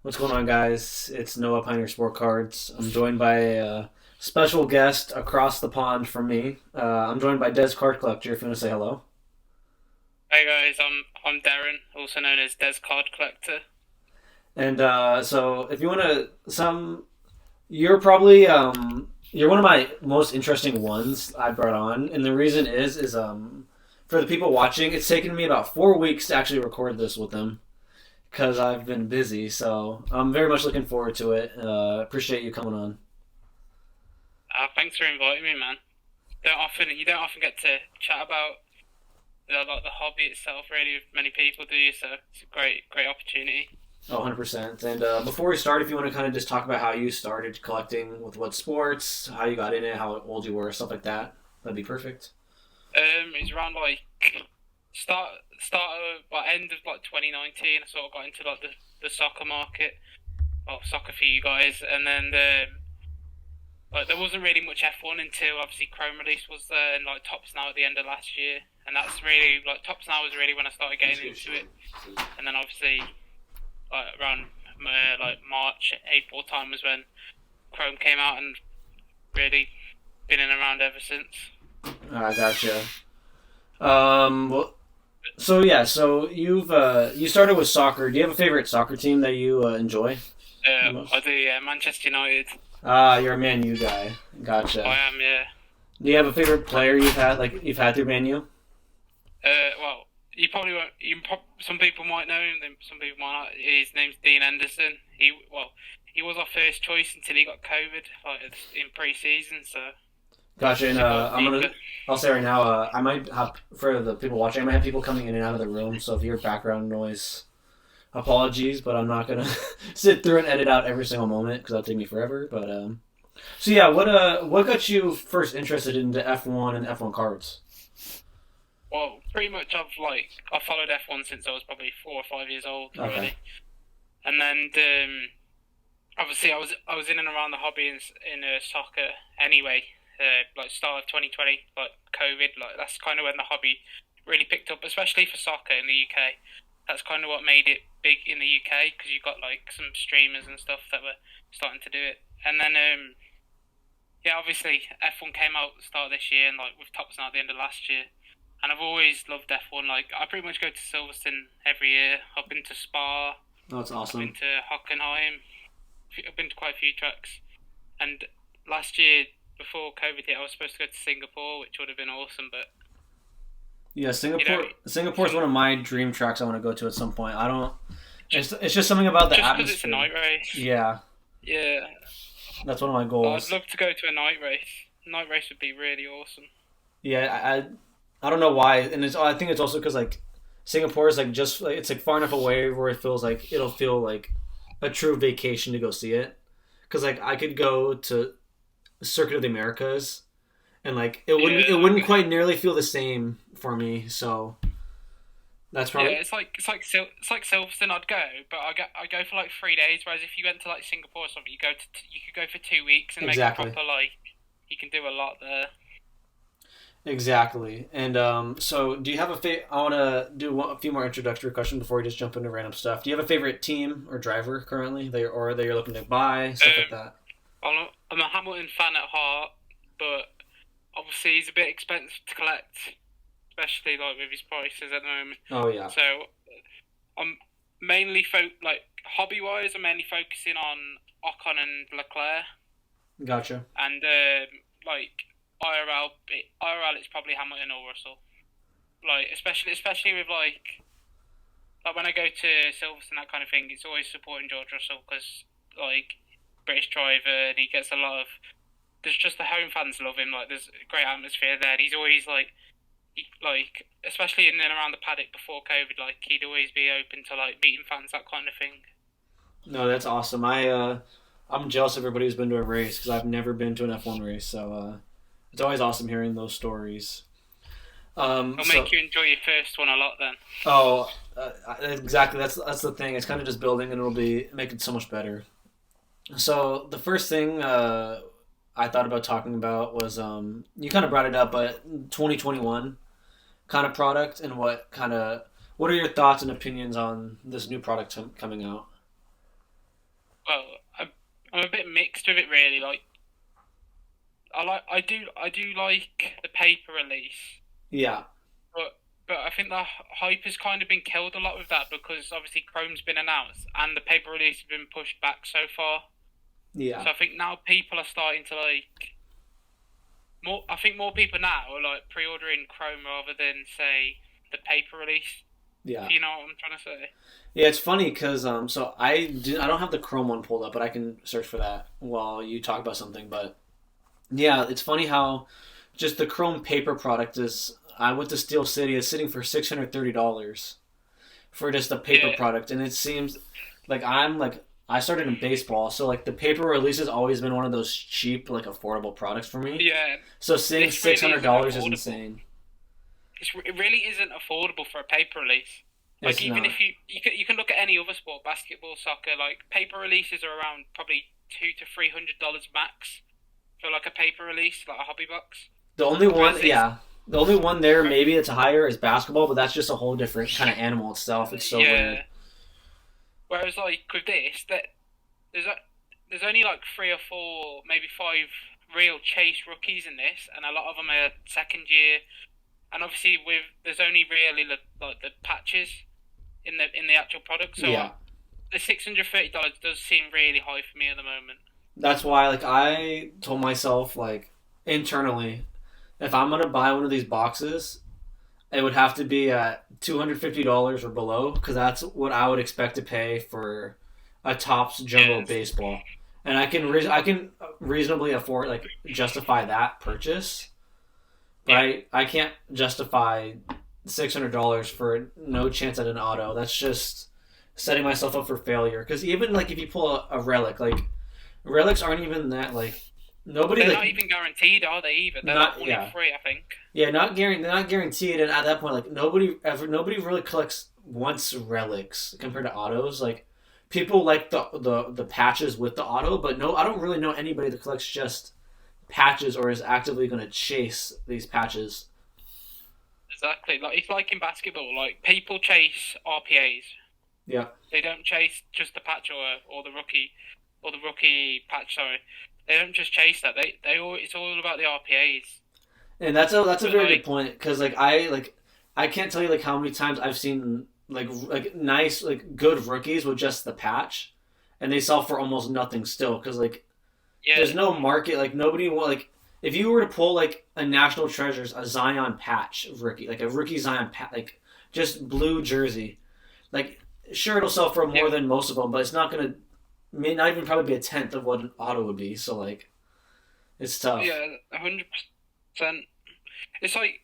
What's going on, guys? It's Noah Pioneer Sport Cards. I'm joined by a special guest across the pond from me. I'm joined by Des Card Collector. If you want to say hello. Hey guys, I'm Darren, also known as Des Card Collector. And so, if you want to, you're probably you're one of my most interesting ones I brought on, and the reason is for the people watching, it's taken me about 4 weeks to actually record this with them because I've been busy. So I'm very much looking forward to it. Appreciate you coming on. Thanks for inviting me, man. You don't often get to chat about like the hobby itself, really, with many people, do you? So it's a great opportunity. Oh, 100%. And before we start, if you want to kind of just talk about how you started collecting with what sports, how you got in it, how old you were, stuff like that, that'd be perfect. It's around like start of end of like 2019. I sort of got into like the soccer market, well, soccer for you guys, and then like there wasn't really much F1 until obviously Chrome release was there, and like Tops Now at the end of last year, and that's really like Tops Now was really when I started getting into it, and then obviously around like March, April time was when Chrome came out, and really been in around ever since. I gotcha. Well, so yeah, so you started with soccer. Do you have a favorite soccer team that you enjoy the I most? do, yeah, Manchester United. Ah, you're a Man U guy. I Gotcha. am, yeah. Do you have a favorite player you've had through Man U? Well, you probably won't. Some people might know him, then some people might not. His name's Dean Anderson. He was our first choice until he got COVID, like in pre-season. So Gotcha. And obviously got deeper. I'll say right now, I might have for the people watching, I might have people coming in and out of the room. So if you hear background noise, apologies, but I'm not gonna sit through and edit out every single moment because that'll take me forever. But so yeah, what got you first interested into F1 and F1 cards? Well, pretty much I followed F1 since I was probably 4 or 5 years old, Okay, really. And then obviously I was in and around the hobby in soccer anyway. Like start of 2020, like COVID, like that's kind of when the hobby really picked up, especially for soccer in the UK. That's kind of what made it big in the UK because you got like some streamers and stuff that were starting to do it. And then yeah, obviously F1 came out at the start of this year, and like with Tops Now at the end of last year. And I've always loved F1. Like I pretty much go to Silverstone every year. I've been to Spa. oh, that's I've been awesome. to Hockenheim. I've been to quite a few tracks. And last year, before COVID hit, I was supposed to go to Singapore, which would have been awesome. But Yeah, you know, Singapore is some one of my dream tracks I want to go to at some point. I don't. It's just something about the just because it's a atmosphere. night race. Yeah, Yeah, that's one of my I'd goals. love to go to a night race. Night race would be really awesome. Yeah, I don't know why, and I think it's also because like Singapore is like just like it's like far enough away where it feels like it'll feel like a true vacation to go see it. Because like I could go to Circuit of the Americas and like it Yeah, wouldn't quite nearly feel the same for me. So that's yeah. probably It's like Silverstone. I'd go, but I go for like 3 days. Whereas if you went to like Singapore or something, you could go for 2 weeks and make a exactly. proper like. You can do a lot there. Exactly. And so do you have I want to do a few more introductory questions before we just jump into random stuff. Do you have a favorite team or driver currently that you're looking to buy, stuff like Um, that? I'm a Hamilton fan at heart, but obviously he's a bit expensive to collect, especially like with his prices at the moment. Oh yeah, So I'm like hobby wise, I'm mainly focusing on Ocon and Leclerc, gotcha. and like IRL, it's probably Hamilton or Russell. Like especially with like when I go to Silverstone that kind of thing, it's always supporting George Russell because like British driver, and he gets a lot of. There's just the home fans love him. Like there's a great atmosphere there. And he's always like especially in and around the paddock before COVID, like he'd always be open to like meeting fans, that kind of thing. No, that's awesome. I'm jealous of everybody who's been to a race because I've never been to an F1 race. So it's always awesome hearing those stories. It'll So make you enjoy your first one a lot then. oh, exactly. That's the thing. It's kind of just building, and it'll be make it so much better. So the first thing I thought about talking about was you kind of brought it up, but 2021 kind of product and what are your thoughts and opinions on this new product coming out? well, I'm a bit mixed with it really. Like, I do like the paper release, Yeah, but I think the hype has kind of been killed a lot with that because obviously Chrome's been announced and the paper release has been pushed back so far. yeah, So I think now people are starting to like more. I think more people now are like pre-ordering Chrome rather than say the paper release. yeah. If you know what I'm trying to say. Yeah, it's funny because so I don't have the Chrome one pulled up, but I can search for that while you talk about something. But yeah, it's funny how just the Chrome paper product is. I went to Steel City. It's sitting for $630 for just a paper Yeah, product, and it seems like I started in baseball, so like the paper release has always been one of those cheap, like affordable products for me. yeah. So seeing This six really hundred isn't dollars is affordable. insane. It really isn't affordable for a paper release. Like It's even not. if you can look at any other sport, basketball, soccer, like paper releases are around probably $200 to $300 max for like a paper release, like a hobby box. The only Whereas one, this, yeah, the only one there maybe it's higher is basketball, but that's just a whole different kind of animal itself. It's so weird. yeah. Whereas like with this, that there's a, there's only like three or four, maybe five real chase rookies in this, and a lot of them are second year. And obviously with there's only really like the patches in the actual product. So Yeah, the $630 does seem really high for me at the moment. that's why like I told myself like internally, if I'm gonna buy one of these boxes, it would have to be at $250 or below because that's what I would expect to pay for a Topps Jumbo Yes. baseball, and I can reasonably afford like justify that purchase, but Yeah. I can't justify $600 for no chance at an auto. That's just setting myself up for failure. Because even like if you pull a relic, like relics aren't even that like nobody They're not like even guaranteed, are they? Either they're like not one in yeah three, I think. yeah, not guaranteed. They're not guaranteed, and at that point, like nobody really collects once relics compared to autos. Like people like the patches with the auto, but no, I don't really know anybody that collects just patches or is actively going to chase these patches. Exactly. Like it's like in basketball. Like people chase RPAs. Yeah, They don't chase just the patch or the rookie patch. Sorry, they don't just chase that. It's all about the RPAs. and that's a But very good like point because like I can't tell you like how many times I've seen like nice like good rookies with just the patch, and they sell for almost nothing still because like yeah, there's no market. Like nobody will like if you were to pull like a National Treasures, a Zion patch rookie, like a rookie Zion patch, like just blue jersey. Like sure, it'll sell for more yeah, than most of them, but it's not gonna may not even probably be a tenth of what an auto would be. So like it's tough. yeah, 100%. It's like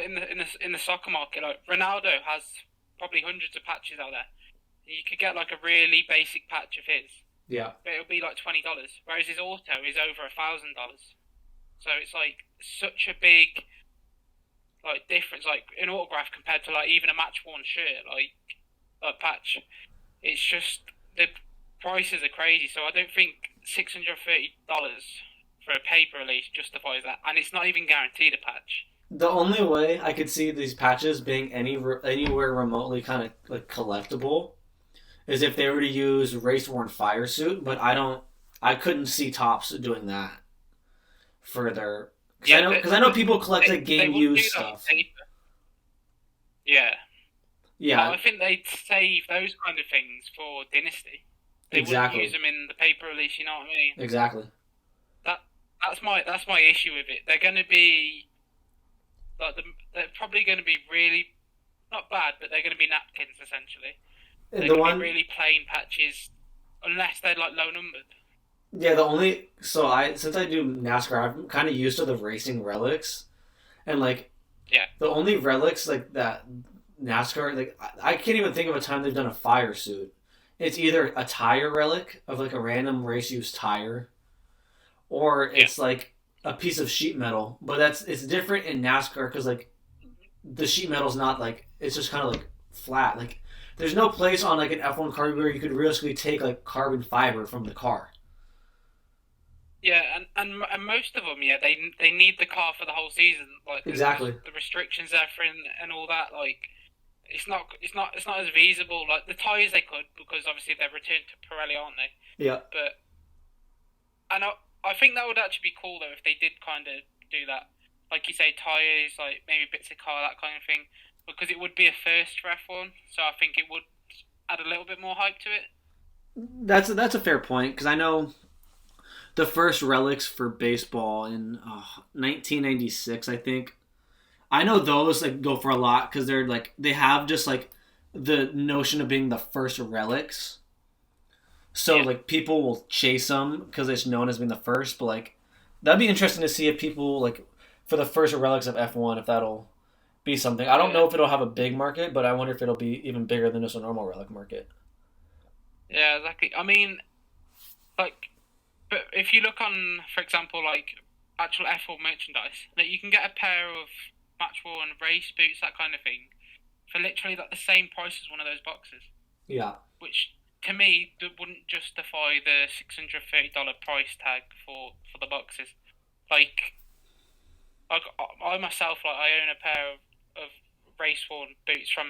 in the soccer market, like Ronaldo has probably hundreds of patches out there. You could get like a really basic patch of his, Yeah, but it'll be like $20. Whereas his auto is over $1,000. So it's like such a big like difference, like an autograph compared to like even a match worn shirt, like a patch. It's just the prices are crazy. So I don't think $630 for a paper release justifies that, and it's not even guaranteed a patch. the only way I could see these patches being anywhere remotely kind of like collectible is if they were to use race worn fire suit, but I couldn't see Tops doing that for their Yeah, because I know people collect like they game wouldn't do used that on stuff. paper. Yeah, but Yeah, I think they'd save those kind of things for Dynasty. They wouldn't use exactly, them in the paper release. You know what I mean? exactly. That that's my issue with it. They're going to be like they're probably going to be really not bad, but they're going to be napkins essentially. And They're the going to be one, really plain patches, unless they're like low numbered. yeah, the only so I since I do NASCAR, I'm kind of used to the racing relics, and like Yeah, the only relics like that NASCAR like I can't even think of a time they've done a fire suit. It's either a tire relic of like a random race used tire, or yeah, it's like a piece of sheet metal. But it's different in NASCAR because like the sheet metal's not like it's just kind of like flat. Like there's no place on like an F1 car where you could realistically take like carbon fiber from the car. yeah, and most of them, yeah, they need the car for the whole season. Like Exactly. the restrictions there for and all that. Like it's not as feasible. Like the tyres they could because obviously they're returned to Pirelli, aren't they? Yeah. But and I think that would actually be cool though if they did kind of do that. Like you say, tyres, like maybe bits of car, that kind of thing, because it would be a first for F1. So I think it would add a little bit more hype to it. That's a fair point because I know the first relics for baseball in 1996, I think. I know those like go for a lot because they're like they have just like the notion of being the first relics. So Yeah, like people will chase them because it's known as being the first. But like that'd be interesting to see if people like for the first relics of F1 if that'll be something. I don't yeah, know if it'll have a big market, but I wonder if it'll be even bigger than just a normal relic market. yeah, exactly. I mean, like, but if you look on, for example, like actual F1 merchandise, that you can get a pair of match worn race boots, that kind of thing, for literally like the same price as one of those boxes. Yeah. Which to me wouldn't justify the $630 price tag for the boxes. Like I myself, like I own a pair of race worn boots from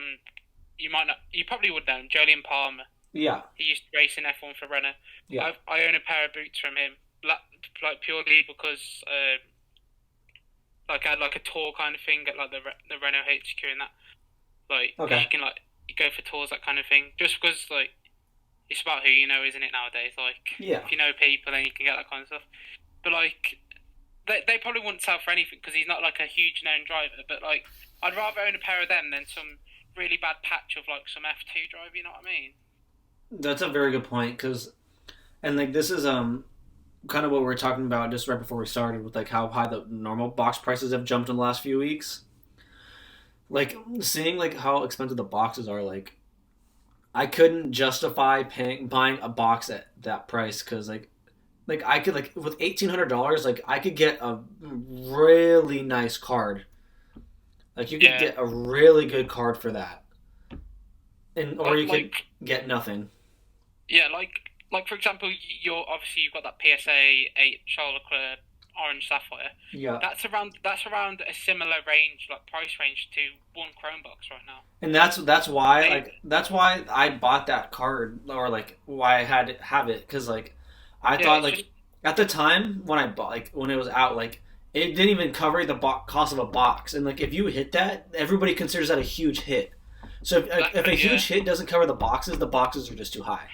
you probably would know him, Jolyon Palmer. Yeah. He used to race in F1 for Renault. Yeah. I own a pair of boots from him, like purely because like I had like a tour kind of thing at like the Renault HQ and that. Like 'cause Okay. you can like you go for tours, that kind of thing. Just because like it's about who you know, isn't it nowadays? Like Yeah. if you know people, then you can get that kind of stuff. But like they probably wouldn't sell for anything because he's not like a huge known driver. But like I'd rather own a pair of them than some really bad patch of like some F2 driver. You know what I mean? That's a very good point because and like this is kind of what we were talking about just right before we started with like how high the normal box prices have jumped in the last few weeks. Like seeing like how expensive the boxes are, like I couldn't justify paying buying a box at that price because like I could like with $1,800 like I could get a really nice card. Like you could Yeah. get a really good card for that, and or you could Like get nothing. yeah, like for example, you've got that PSA 8 Charles Leclerc orange sapphire. Yeah, That's around a similar range, like price range to one Chrome box right now. and that's why They like that's why I bought that card or like why I had to have it because like I yeah, thought it's just like at the time when I bought like when it was out like it didn't even cover the cost of a box and like if you hit that everybody considers that a huge hit. So if a exactly yeah, huge hit doesn't cover the boxes are just too high.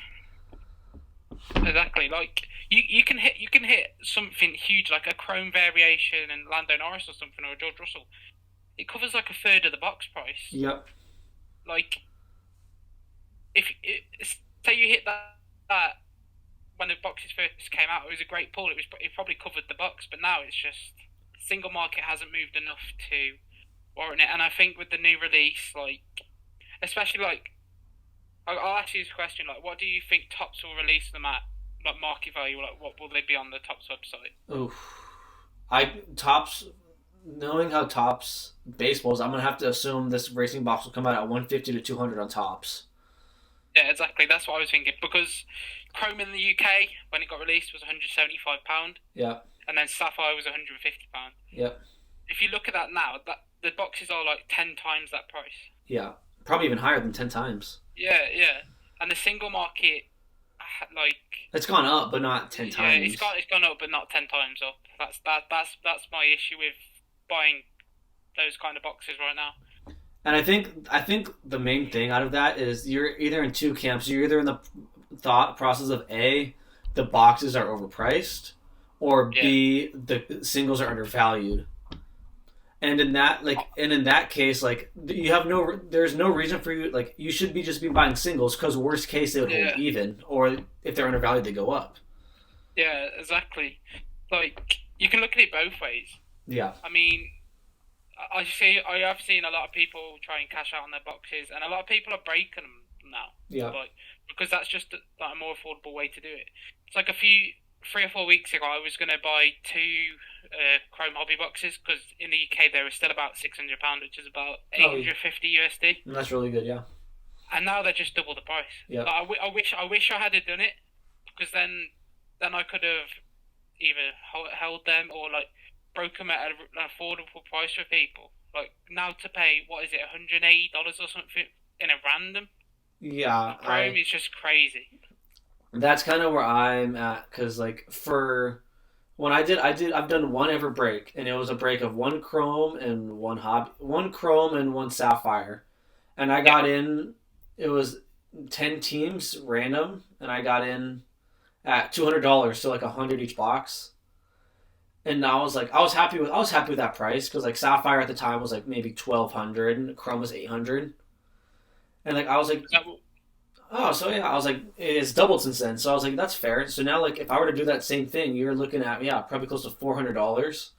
exactly. Like you can hit something huge like a Chrome variation and Lando Norris or something or George Russell. It covers like a third of the box price. Yep. Like if say you hit that when the boxes first came out, it was a great pull. It probably covered the box, but now it's just single market hasn't moved enough to warrant it. And I think with the new release, like especially like I'll ask you this question: like, what do you think Tops will release them at? Like market value, like what will they be on the Tops website? Oof. I tops knowing how tops baseballs, I'm gonna have to assume this racing box will come out at 150 to 200 on tops. Yeah, exactly. That's what I was thinking because Chrome in the UK when it got released was £175, Yeah. and then Sapphire was £150. Yep. If you look at that now, that the boxes are like 10 times that price. Yeah. Probably even higher than 10 times. Yeah, yeah. And the single market, like, It's gone up, but not 10 yeah, it's times. gone it's gone up, but not 10 times up. That's my issue with buying those kind of boxes right now. And I think the main thing out of that is you're either in two camps. You're either in the thought process of A, the boxes are overpriced, or Yeah, B, the singles are undervalued. And in that case like you have no there's no reason for you like you should be just be buying singles because worst case they would hold yeah, even or if they're undervalued they go up. yeah, exactly. Like you can look at it both ways. Yeah. I mean, I have seen a lot of people try and cash out on their boxes, and a lot of people are breaking them now, Yeah. like because that's just like a more affordable way to do it. It's like 3 or 4 weeks ago, I was going to buy two Chrome hobby boxes because in the UK they were still about £600, which is about Oh, 850 USD, that's really good. Yeah. and now they're just double the price. Yeah. Like, I wish I had done it because then I could have either held them or like broke them at an affordable price for people. Like now to pay what is it, $180 or something in a random Yeah, Chrome is just crazy. that's kind of where I'm at because like for when I've done one ever break and it was a break of one chrome and one chrome and one sapphire, and I Yeah, got in. It was 10 teams random, and I got in at $200, so like 100 each box. And I was happy with that price because like sapphire at the time was like maybe 1,200 and chrome was 800, and like I was like, that, oh, so yeah, I was like, it's doubled since then. So I was like, that's fair. So now, like, if I were to do that same thing, you're looking at, yeah, probably close to $400.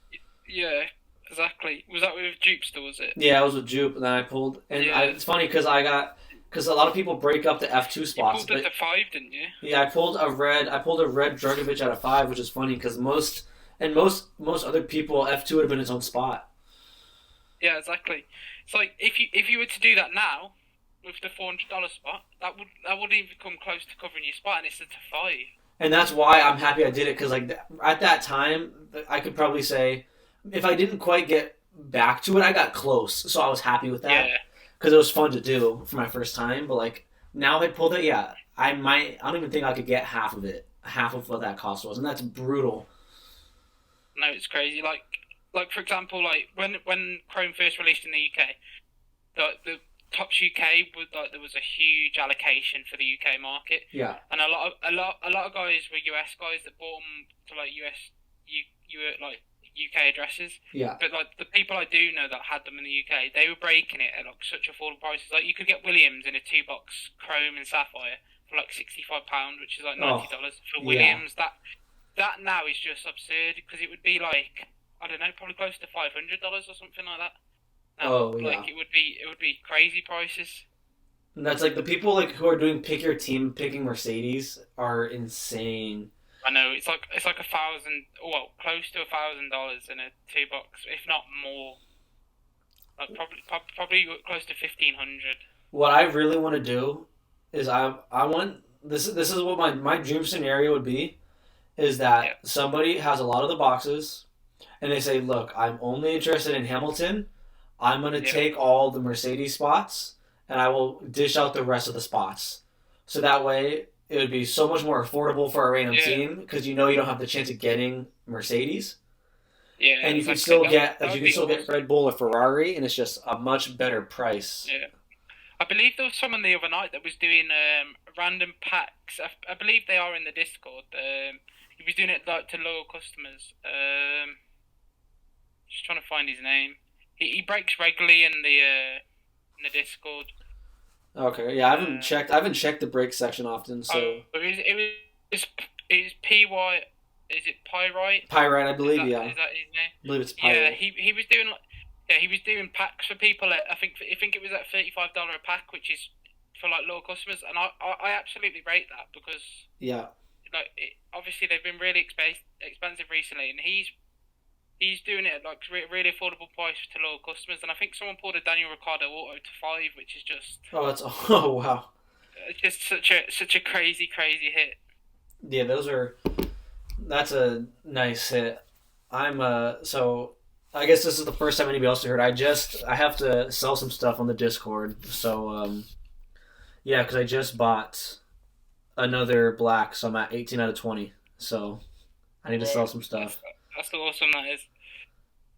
yeah, exactly. Was that with Jupster? Was it? Yeah, I was with Jupe, and then I pulled, and Yeah, it's funny because a lot of people break up the F2 you spots, pulled it but to five, didn't you? yeah, I pulled a red Dragovich out of five, which is funny because most other people F2 would have been its own spot. Yeah, exactly. It's like if you were to do that now with the $400 spot, that wouldn't even come close to covering your spot, and it's at a five. And that's why I'm happy I did it because like at that time I could probably say if I didn't quite get back to it, I got close, so I was happy with that Yeah, because it was fun to do for my first time. But like now I pulled it, yeah, I don't even think I could get half of it, half of what that cost was, and that's brutal. no, it's crazy. Like for example, like when Chrome first released in the UK, the Tops UK was like there was a huge allocation for the UK market, Yeah, and a lot of guys were US guys that bought them to like like UK addresses. yeah, But like the people I do know that had them in the UK, they were breaking it at like such affordable prices. Like you could get Williams in a two-box Chrome and Sapphire for like £65, which is like oh $90 for yeah, Williams. That now is just absurd because it would be like I don't know, probably close to $500 or something like that. Now, oh yeah. like it would be crazy prices. And that's like the people like who are doing pick your team picking Mercedes are insane. I know it's like 1,000, well, close to $1,000 in a two box, if not more. Like probably close to 1,500. What I really want to do is I want this is what my dream scenario would be is Yeah, that somebody has a lot of the boxes and they say, "Look, I'm only interested in Hamilton. I'm going to yeah, take all the Mercedes spots and I will dish out the rest of the spots." So that way it would be so much more affordable for a random yeah, team because you know you don't have the chance of getting Mercedes yeah. and you can Exactly. still That get that you would can be still get awesome. Red Bull or Ferrari and it's just a much better price. Yeah. I believe there was someone the other night that was doing random packs. I believe they are in the Discord. He was doing it like to loyal customers. Just trying to find his name. He breaks regularly in the Discord. Okay, yeah, Uh, I haven't checked the break section often, oh, so it was PY. Is it Pyrite? Pyrite, I Is believe, that yeah, is that his name? I believe it's Yeah, Pyrite. he was doing like yeah, he was doing packs for people. I think it was at $35 a pack, which is for like loyal customers, and I absolutely rate that because Yeah, obviously they've been really expensive recently, and he's doing it at like really affordable price to loyal customers, and I think someone pulled a Daniel Ricciardo auto to five, which is just oh, that's oh wow, just such a crazy hit. yeah, that's a nice hit. I'm so I guess this is the first time anybody else heard. I have to sell some stuff on the Discord, so yeah, because I just bought another black, so I'm at 18 out of 20. So I need to sell Right, some that's stuff. that's awesome. That is.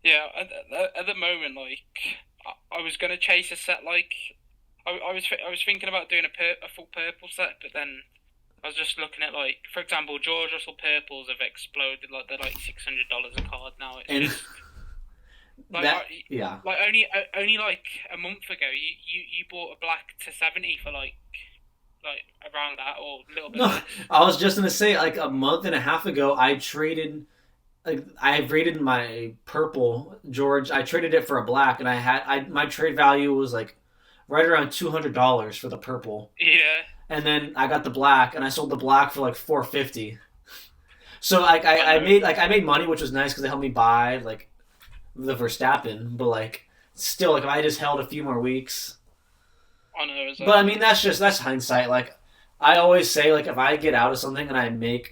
Yeah, at the moment, like I was gonna chase a set like I was thinking about doing a full purple set, but then I was just looking at like, for example, George Russell purples have exploded. Like they're like $600 a card now. It's And just like that, yeah. like only like a month ago, you bought a black to 70 for like around that or a little bit No, less. I was just gonna say like a month and a half ago, I traded like I rated my purple George. I traded it for a black, and I my trade value was like right around $200 for the purple, Yeah, and then I got the black, and I sold the black for like 450. So like I know, I made money, which was nice because it helped me buy like the Verstappen, but like still like if I just held a few more weeks. I know But I exactly. mean that's hindsight. Like I always say, like if I get out of something and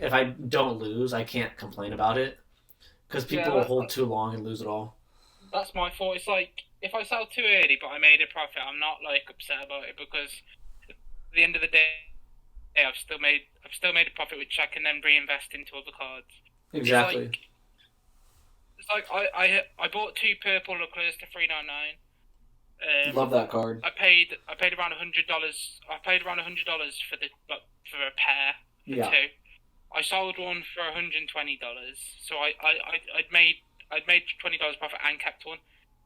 if I don't lose, I can't complain about it because Yeah, people will hold too long and lose it all. that's my fault. It's like if I sell too early, but I made a profit, I'm not like upset about it because at the end of the day, I've still made a profit which I can then reinvest into other cards. It's Exactly. like I bought two purple Leclercs to 399. Love that card. I paid around $100. I paid around $100 for the like, for a pair for Yeah. two. I sold one for $120. So I'd made $20 profit and kept one.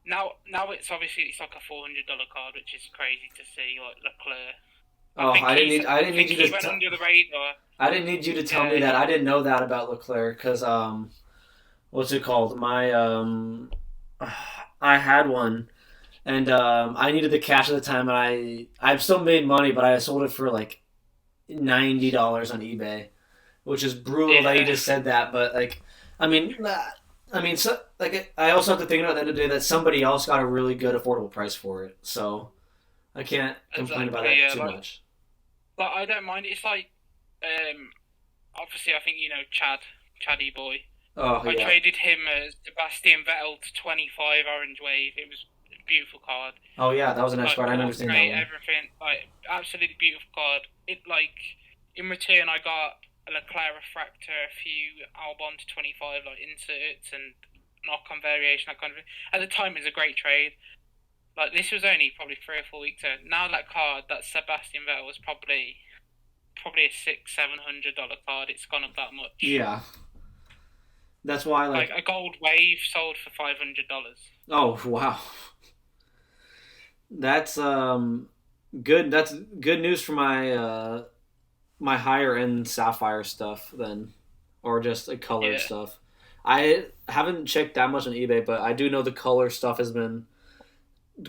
Now it's like a $400 card, which is crazy to see. Like Leclerc, Oh, I I didn't need think you he to went under the radar. I didn't need you to tell me Yeah, that. I didn't know that about Leclerc because what's it called? My I had one and I needed the cash at the time, and I've still made money, but I sold it for like $90 on eBay, which is brutal that you yeah, just said that. But like, I mean, so like I also have to think about the end of the day that somebody else got a really good affordable price for it, so I can't complain about exactly. that Yeah, too much. like I don't mind. It's like um, obviously I think Chaddy boy. Oh I yeah, traded him as Sebastian Vettel to 25 Orange Wave. It was a beautiful card. oh yeah, that was a nice Like card. I never portrait, seen that one. everything. Like absolutely beautiful card. It like in return I got a Leclerc refractor, a few Albon to 25 like inserts and knock on variation, that kind of thing. At the time it was a great trade. Like this was only probably 3 or 4 weeks ago. Now that card, that Sebastian Vettel was probably a $600-700 card. It's gone up that much. Yeah, that's why Like like a gold wave sold for $500. oh wow, that's good. That's good news for my my higher end sapphire stuff then, or just like colored Yeah, stuff. I haven't checked that much on eBay, but I do know the color stuff has been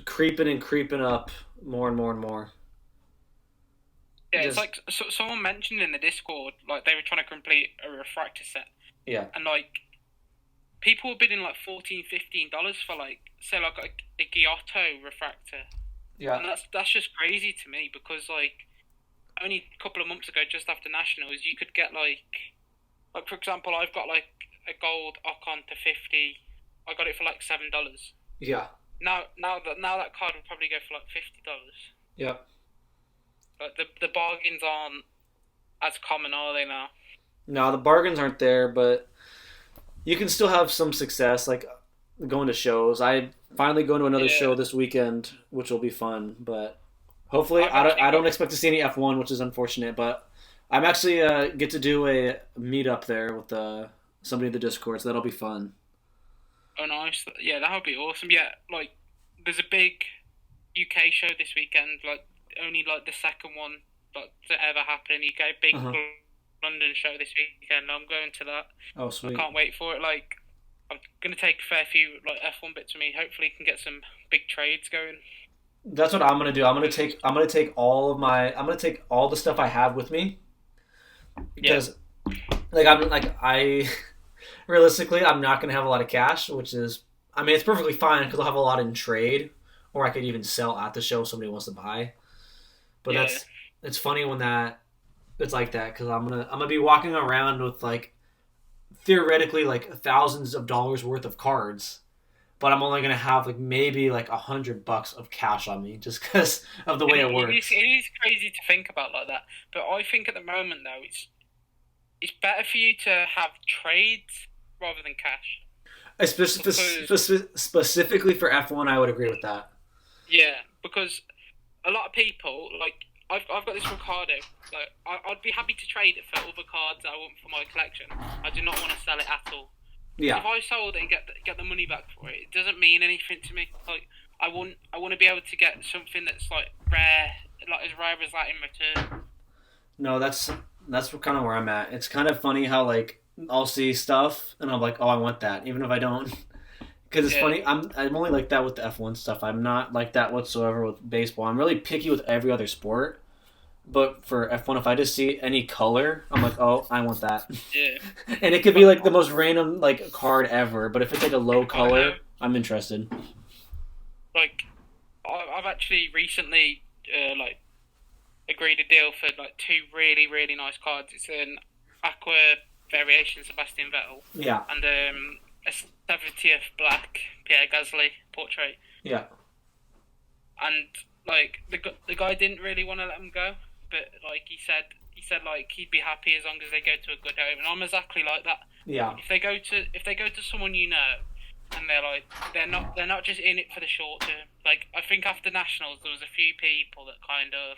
creeping and creeping up more and more and more. yeah. It's Just like someone mentioned in the Discord, like they were trying to complete a refractor set, yeah, and like people were bidding like $14-15 for like say like a Giotto refractor, yeah, and that's just crazy to me because like only a couple of months ago, just after nationals, you could get like for example, I've got like a gold Ocon to 50. I got it for like $7. yeah, Now that card would probably go for like $50. yeah. Like the bargains aren't as common, are they now? No, the bargains aren't there, but you can still have some success, like going to shows. I finally going to another Yeah, show this weekend, which will be fun. But hopefully, I've actually I don't got. expect to see any F1, which is unfortunate. But I'm actually get to do a meetup there with somebody in the Discord, so that'll be fun. Oh, nice. Yeah, that would be awesome. Yeah, like there's a big UK show this weekend. Like only like the second one like to ever happen in the UK. Uh Big huh. London show this weekend. I'm going to that. Oh, I sweet. can't wait for it. Like I'm gonna take a fair few like F1 bits with me. Hopefully, can get some big trades going. That's what I'm gonna do. 'Cause, I'm gonna take I'm gonna take all the stuff I have with me yeah, because I realistically I'm not gonna have a lot of cash, which is I mean it's perfectly fine because I'll have a lot in trade, or I could even sell at the show if somebody wants to buy. But yeah, it's funny when that it's like that because I'm gonna be walking around with like theoretically like thousands of dollars worth of cards, but I'm only gonna have like maybe like $100 of cash on me just because of the way it it works. is crazy to think about like that. But I think at the moment though, it's better for you to have trades rather than cash because Specifically for F1, I would agree with that. yeah, because a lot of people like I've got this Ricardo. Like I'd be happy to trade it for other cards I want for my collection. I do not want to sell it at all. Because Yeah. if I sold it and get the money back for it, it doesn't mean anything to me. Like I want to be able to get something that's like rare, like as rare as that in return. No, that's kind of where I'm at. It's kind of funny how like I'll see stuff and I'm like, oh, I want that, even if I don't. Because it's Yeah, funny, I'm only like that with the F1 stuff. I'm not like that whatsoever with baseball. I'm really picky with every other sport. But for F1, if I just see any color, I'm like, oh, I want that. yeah. And it could be But like the most random like card ever. But if it's like a low I know, color, I'm interested. like I've actually recently like agreed a deal for like two really nice cards. It's an Aqua variation Sebastian Vettel Yeah. and a 70th black Pierre Gasly portrait, Yeah. and like the guy didn't really want to let him go, but like he said like he'd be happy as long as they go to a good home, and I'm exactly like that. Yeah. If they go to someone you know, and they're not just in it for the short term. Like I think after nationals there was a few people that kind of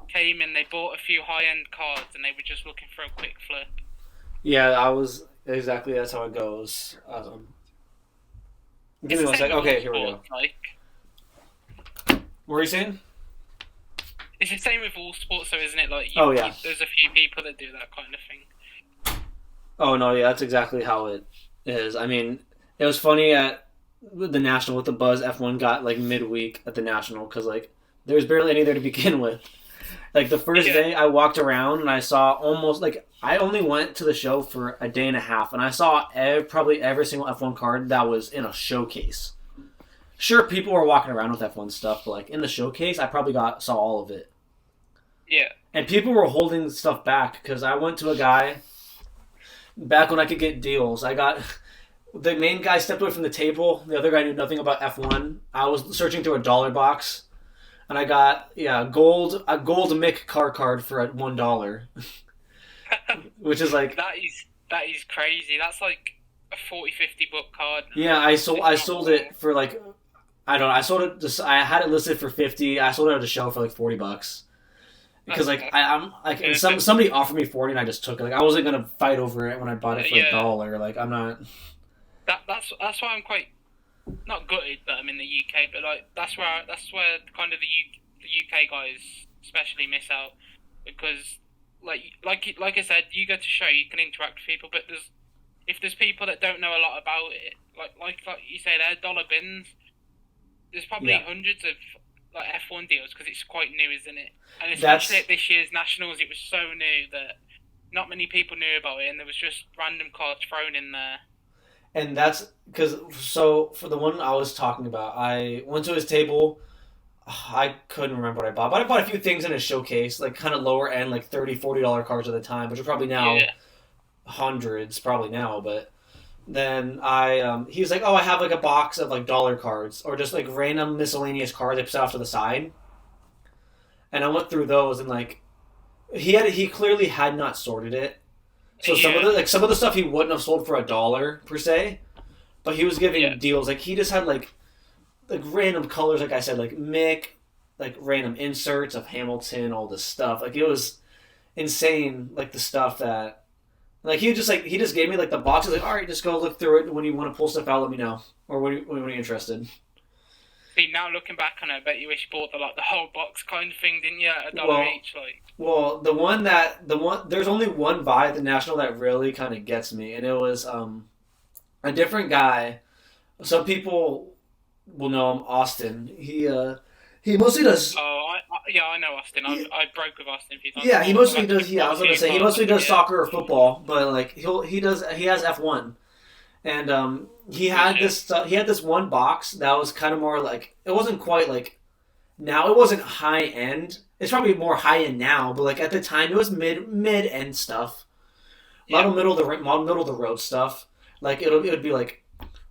came in, they bought a few high end cards, and they were just looking for a quick flip. Yeah, I was exactly. That's how it goes. Give It's me the one same sec. with all Okay, here we go. sports. Like What were you saying? it's the same with all sports, though, isn't it? Like Oh yeah. there's a few people that do that kind of thing. Oh no, yeah, that's exactly how it is. I mean, it was funny at the national with the buzz F1 got like midweek at the national because like there was barely any there to begin with. Like the first Yeah, day, I walked around and I saw almost like I only went to the show for a day and a half, and I saw probably every single F1 card that was in a showcase. Sure, people were walking around with F1 stuff, but like in the showcase, I probably saw all of it. yeah, And people were holding stuff back because I went to a guy back when I could get deals. I got the main guy stepped away from the table. The other guy knew nothing about F1. I was searching through a dollar box, and I got a gold Mick car card for $1, which is like that is crazy. That's like a 40-50 book card. yeah. If I not sold more. it for like I don't know. I sold it. I had it listed for 50. I sold it at a show for like $40 because like I'm like and somebody offered me 40 and I just took it. Like I wasn't gonna fight over it when I bought it for Yeah, $1. Like I'm not. that's why I'm quite not gutted that I'm in the UK, but like that's where kind of the UK guys especially miss out because like I said, you go to show, you can interact with people, but if there's people that don't know a lot about it, like you say, they're dollar bins. There's probably Yeah, hundreds of like F1 deals because it's quite new, isn't it? And especially that's at this year's nationals, it was so new that not many people knew about it, and there was just random cards thrown in there. and that's because so for the one I was talking about, I went to his table. I couldn't remember what I bought, but I bought a few things in his showcase, like kind of lower end, like $30, $40 cards at the time, which are probably now Yeah, hundreds, probably now. But then he was like, "Oh, I have like a box of like dollar cards or just like random miscellaneous cards I put off to the side," and I went through those and like he clearly had not sorted it. So yeah, some of the stuff he wouldn't have sold for $1 per se, but he was yeah, giving deals. Like he just had like random colors, like I said, like Mick, like random inserts of Hamilton, all this stuff. Like it was insane. Like the stuff that like he just gave me like the boxes. Like all right, just go look through it. When you want to pull stuff out, let me know. Or when you're interested. See, now looking back on it, I bet you wish you bought the whole box kind of thing, didn't you? At $1 Well, each, like. well, the one there's only one buy at the national that really kind of gets me, and it was a different guy. Some people will know him, Austin. He mostly does. Oh, yeah, I know Austin. I broke with Austin a few times. Yeah, he I've mostly actually does. Yeah, I bought was a gonna few say he cards mostly from him. does Yeah, soccer or football, but like he has F1, and he had this one box that was kind of more like it wasn't quite like now it wasn't high end. It's probably more high end now, but like at the time it was mid end stuff, a lot yeah, of middle of the road stuff. Like it would be like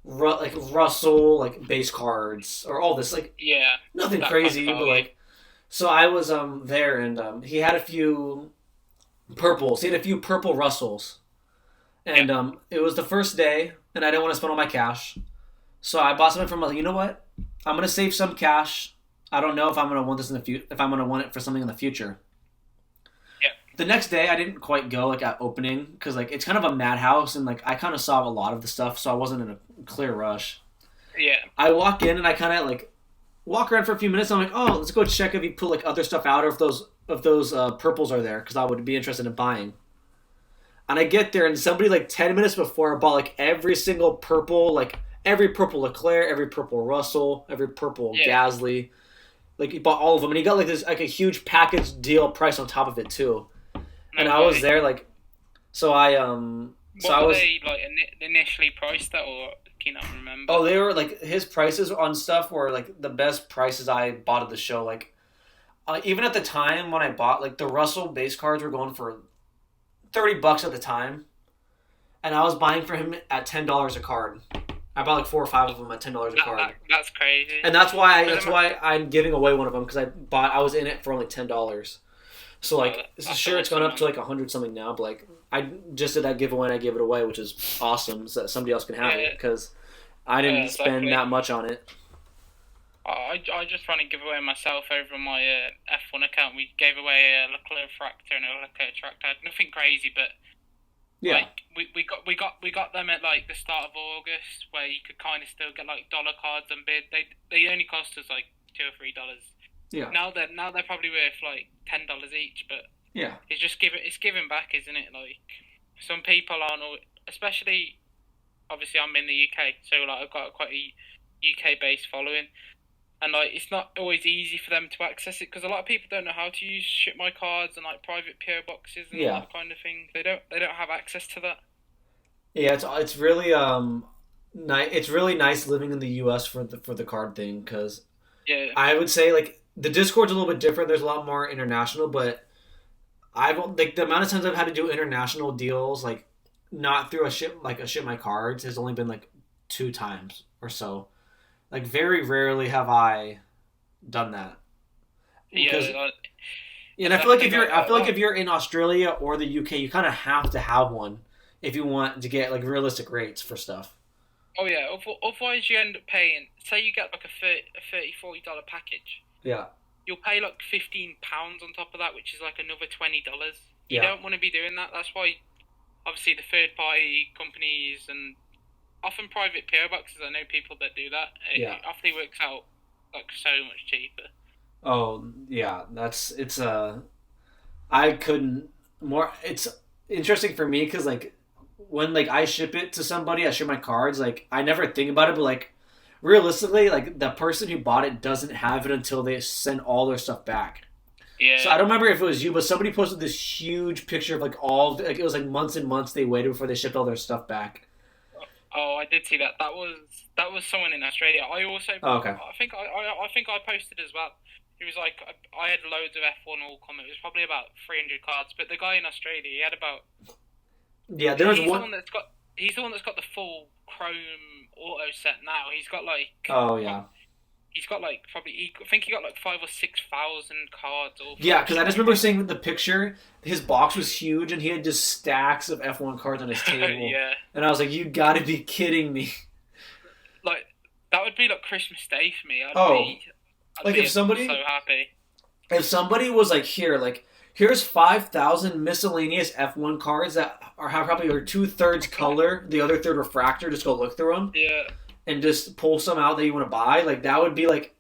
like Russell like base cards or all this like yeah. nothing That kind of crazy, but value. like so I was there and he had a few purples. He had a few purple Russells, Yeah, and it was the first day, and I didn't want to spend all my cash, so I bought something from. Like, you know what? I'm gonna save some cash. I don't know if I'm gonna want this in the future. If I'm gonna want it for something in the future. yeah, The next day, I didn't quite go like at opening because like it's kind of a madhouse, and like I kind of saw a lot of the stuff, so I wasn't in a clear rush. yeah, I walk in and I kind of like walk around for a few minutes. And I'm like, oh, let's go check if you put like other stuff out or if those purples are there because I would be interested in buying. And I get there and somebody like 10 minutes before bought like every single purple, like every purple Leclerc, every purple Russell, every purple yeah. Gasly. Like he bought all of them and he got like this like a huge package deal price on top of it too. And No I was way. there like so What I were was they like initially priced at, or can you not remember? oh they were like his prices on stuff were like the best prices I bought at the show. Like even at the time when I bought like the Russell base cards were going for $30 at the time, and I was buying for him at $10 a card. I bought like 4 or 5 of them at $10 a card, That's crazy. and that's why But I'm giving away one of them because I was in it for only $10. So like, sure, it's gone up to like 100 something now, but like I just did that giveaway and I gave it away, which is awesome, so that somebody else can have it because I didn't spend exactly. that much on it. I just ran a giveaway myself over my F1 account. We gave away a Leclerc Fractor and a Leclerc Tractor. Nothing crazy, but Yeah, like we got them at like the start of August, where you could kind of still get like dollar cards and bid. They only cost us like $2 or $3. yeah, Now they're probably worth like $10 each, but yeah, it's giving back, isn't it? Like some people aren't, especially obviously I'm in the UK, so like I've got quite a UK based following, and like it's not always easy for them to access it because a lot of people don't know how to use ship my cards and like private PO boxes and all yeah. that kind of thing. They don't have access to that. Yeah, it's really it's really nice living in the U.S. for the card thing because Yeah, I would say like the Discord's a little bit different. There's a lot more international, but I've like the amount of times I've had to do international deals like not through a ship my cards has only been like 2 times or so. Like very rarely have I done that because yeah. Like, and that's the thing. I feel like if you're in Australia or the UK, you kind of have to have one if you want to get like realistic rates for stuff. oh yeah. Otherwise, you end up paying. Say you get like a $30-$40 package. Yeah, You'll pay like £15 on top of that, which is like another $20. You yeah, don't want to be doing that. That's why, obviously, the third party companies and often private PO boxes. I know people that do that. yeah. It often works out like so much cheaper. Oh yeah, I couldn't more. It's interesting for me because like when like I ship it to somebody, I ship my cards. Like I never think about it, but like realistically, like the person who bought it doesn't have it until they send all their stuff back. So Yeah. I don't remember if it was you, but somebody posted this huge picture of like like it was like months and months they waited before they shipped all their stuff back. Oh, I did see that. That was someone in Australia. I also, Oh, okay. I think I posted as well. It was like I had loads of F1 all come. It was probably about 300 cards, but the guy in Australia, he had about. Yeah, there was He's the one. one that's got. He's the one that's got the full Chrome auto set now. He's got like. Oh yeah. He's got like probably. I think he got like 5,000 or 6,000 cards. All Yeah, from because I just shipping. remember seeing the picture. His box was huge, and he had just stacks of F1 cards on his table. Yeah, And I was like, "You got to be kidding me!" like that would be like Christmas Day for me. Oh, I'd like be if somebody so happy. was like, here's 5,000 miscellaneous F1 cards that have probably are 2/3 color, the other third refractor. Just go look through them Yeah, and just pull some out that you want to buy. Like that would be like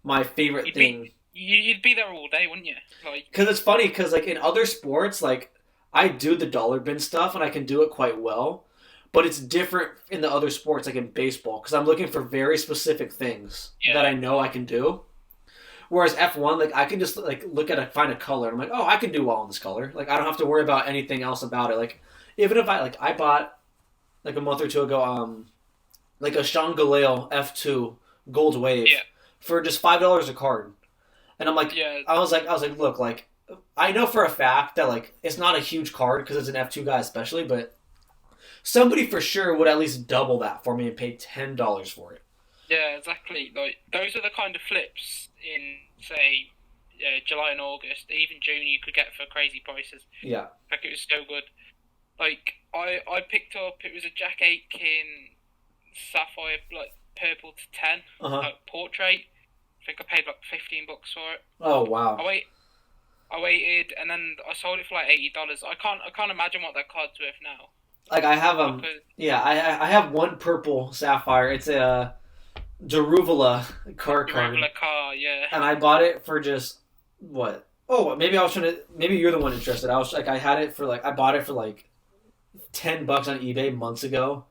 my favorite you'd thing. be you'd be there all day, wouldn't you? Like, Because it's funny, because like in other sports, like I do the dollar bin stuff and I can do it quite well, but it's different in the other sports, like in baseball, because I'm looking for very specific things that yeah, I know I can do. Whereas F1, like I can just like find a color. And I'm like, oh, I can do well in this color. Like I don't have to worry about anything else about it. Like even if I bought like a month or two ago, like a Sean Galeo F2 Gold Wave yeah, for just $5 a card. And I'm like, yeah, I was like, look, like, I know for a fact that like it's not a huge card because it's an F2 guy especially, but somebody for sure would at least double that for me and pay $10 for it. yeah, exactly. Like those are the kind of flips in say July and August, even June you could get for crazy prices. Yeah, Like it was so good. Like I picked up it was a Jack Aitken Sapphire like purple to 10 uh huh. like portrait. I think I paid like $15 for it. Oh wow. I waited and then I sold it for like $80. I can't imagine what that card's worth now. Like I have Because yeah, I have one purple sapphire. It's a Daruvula card, regular car, yeah. and I bought it for just what? Oh, maybe I was trying to. Maybe you're the one interested. I was like, I had it for like I bought it for like $10 on eBay months ago.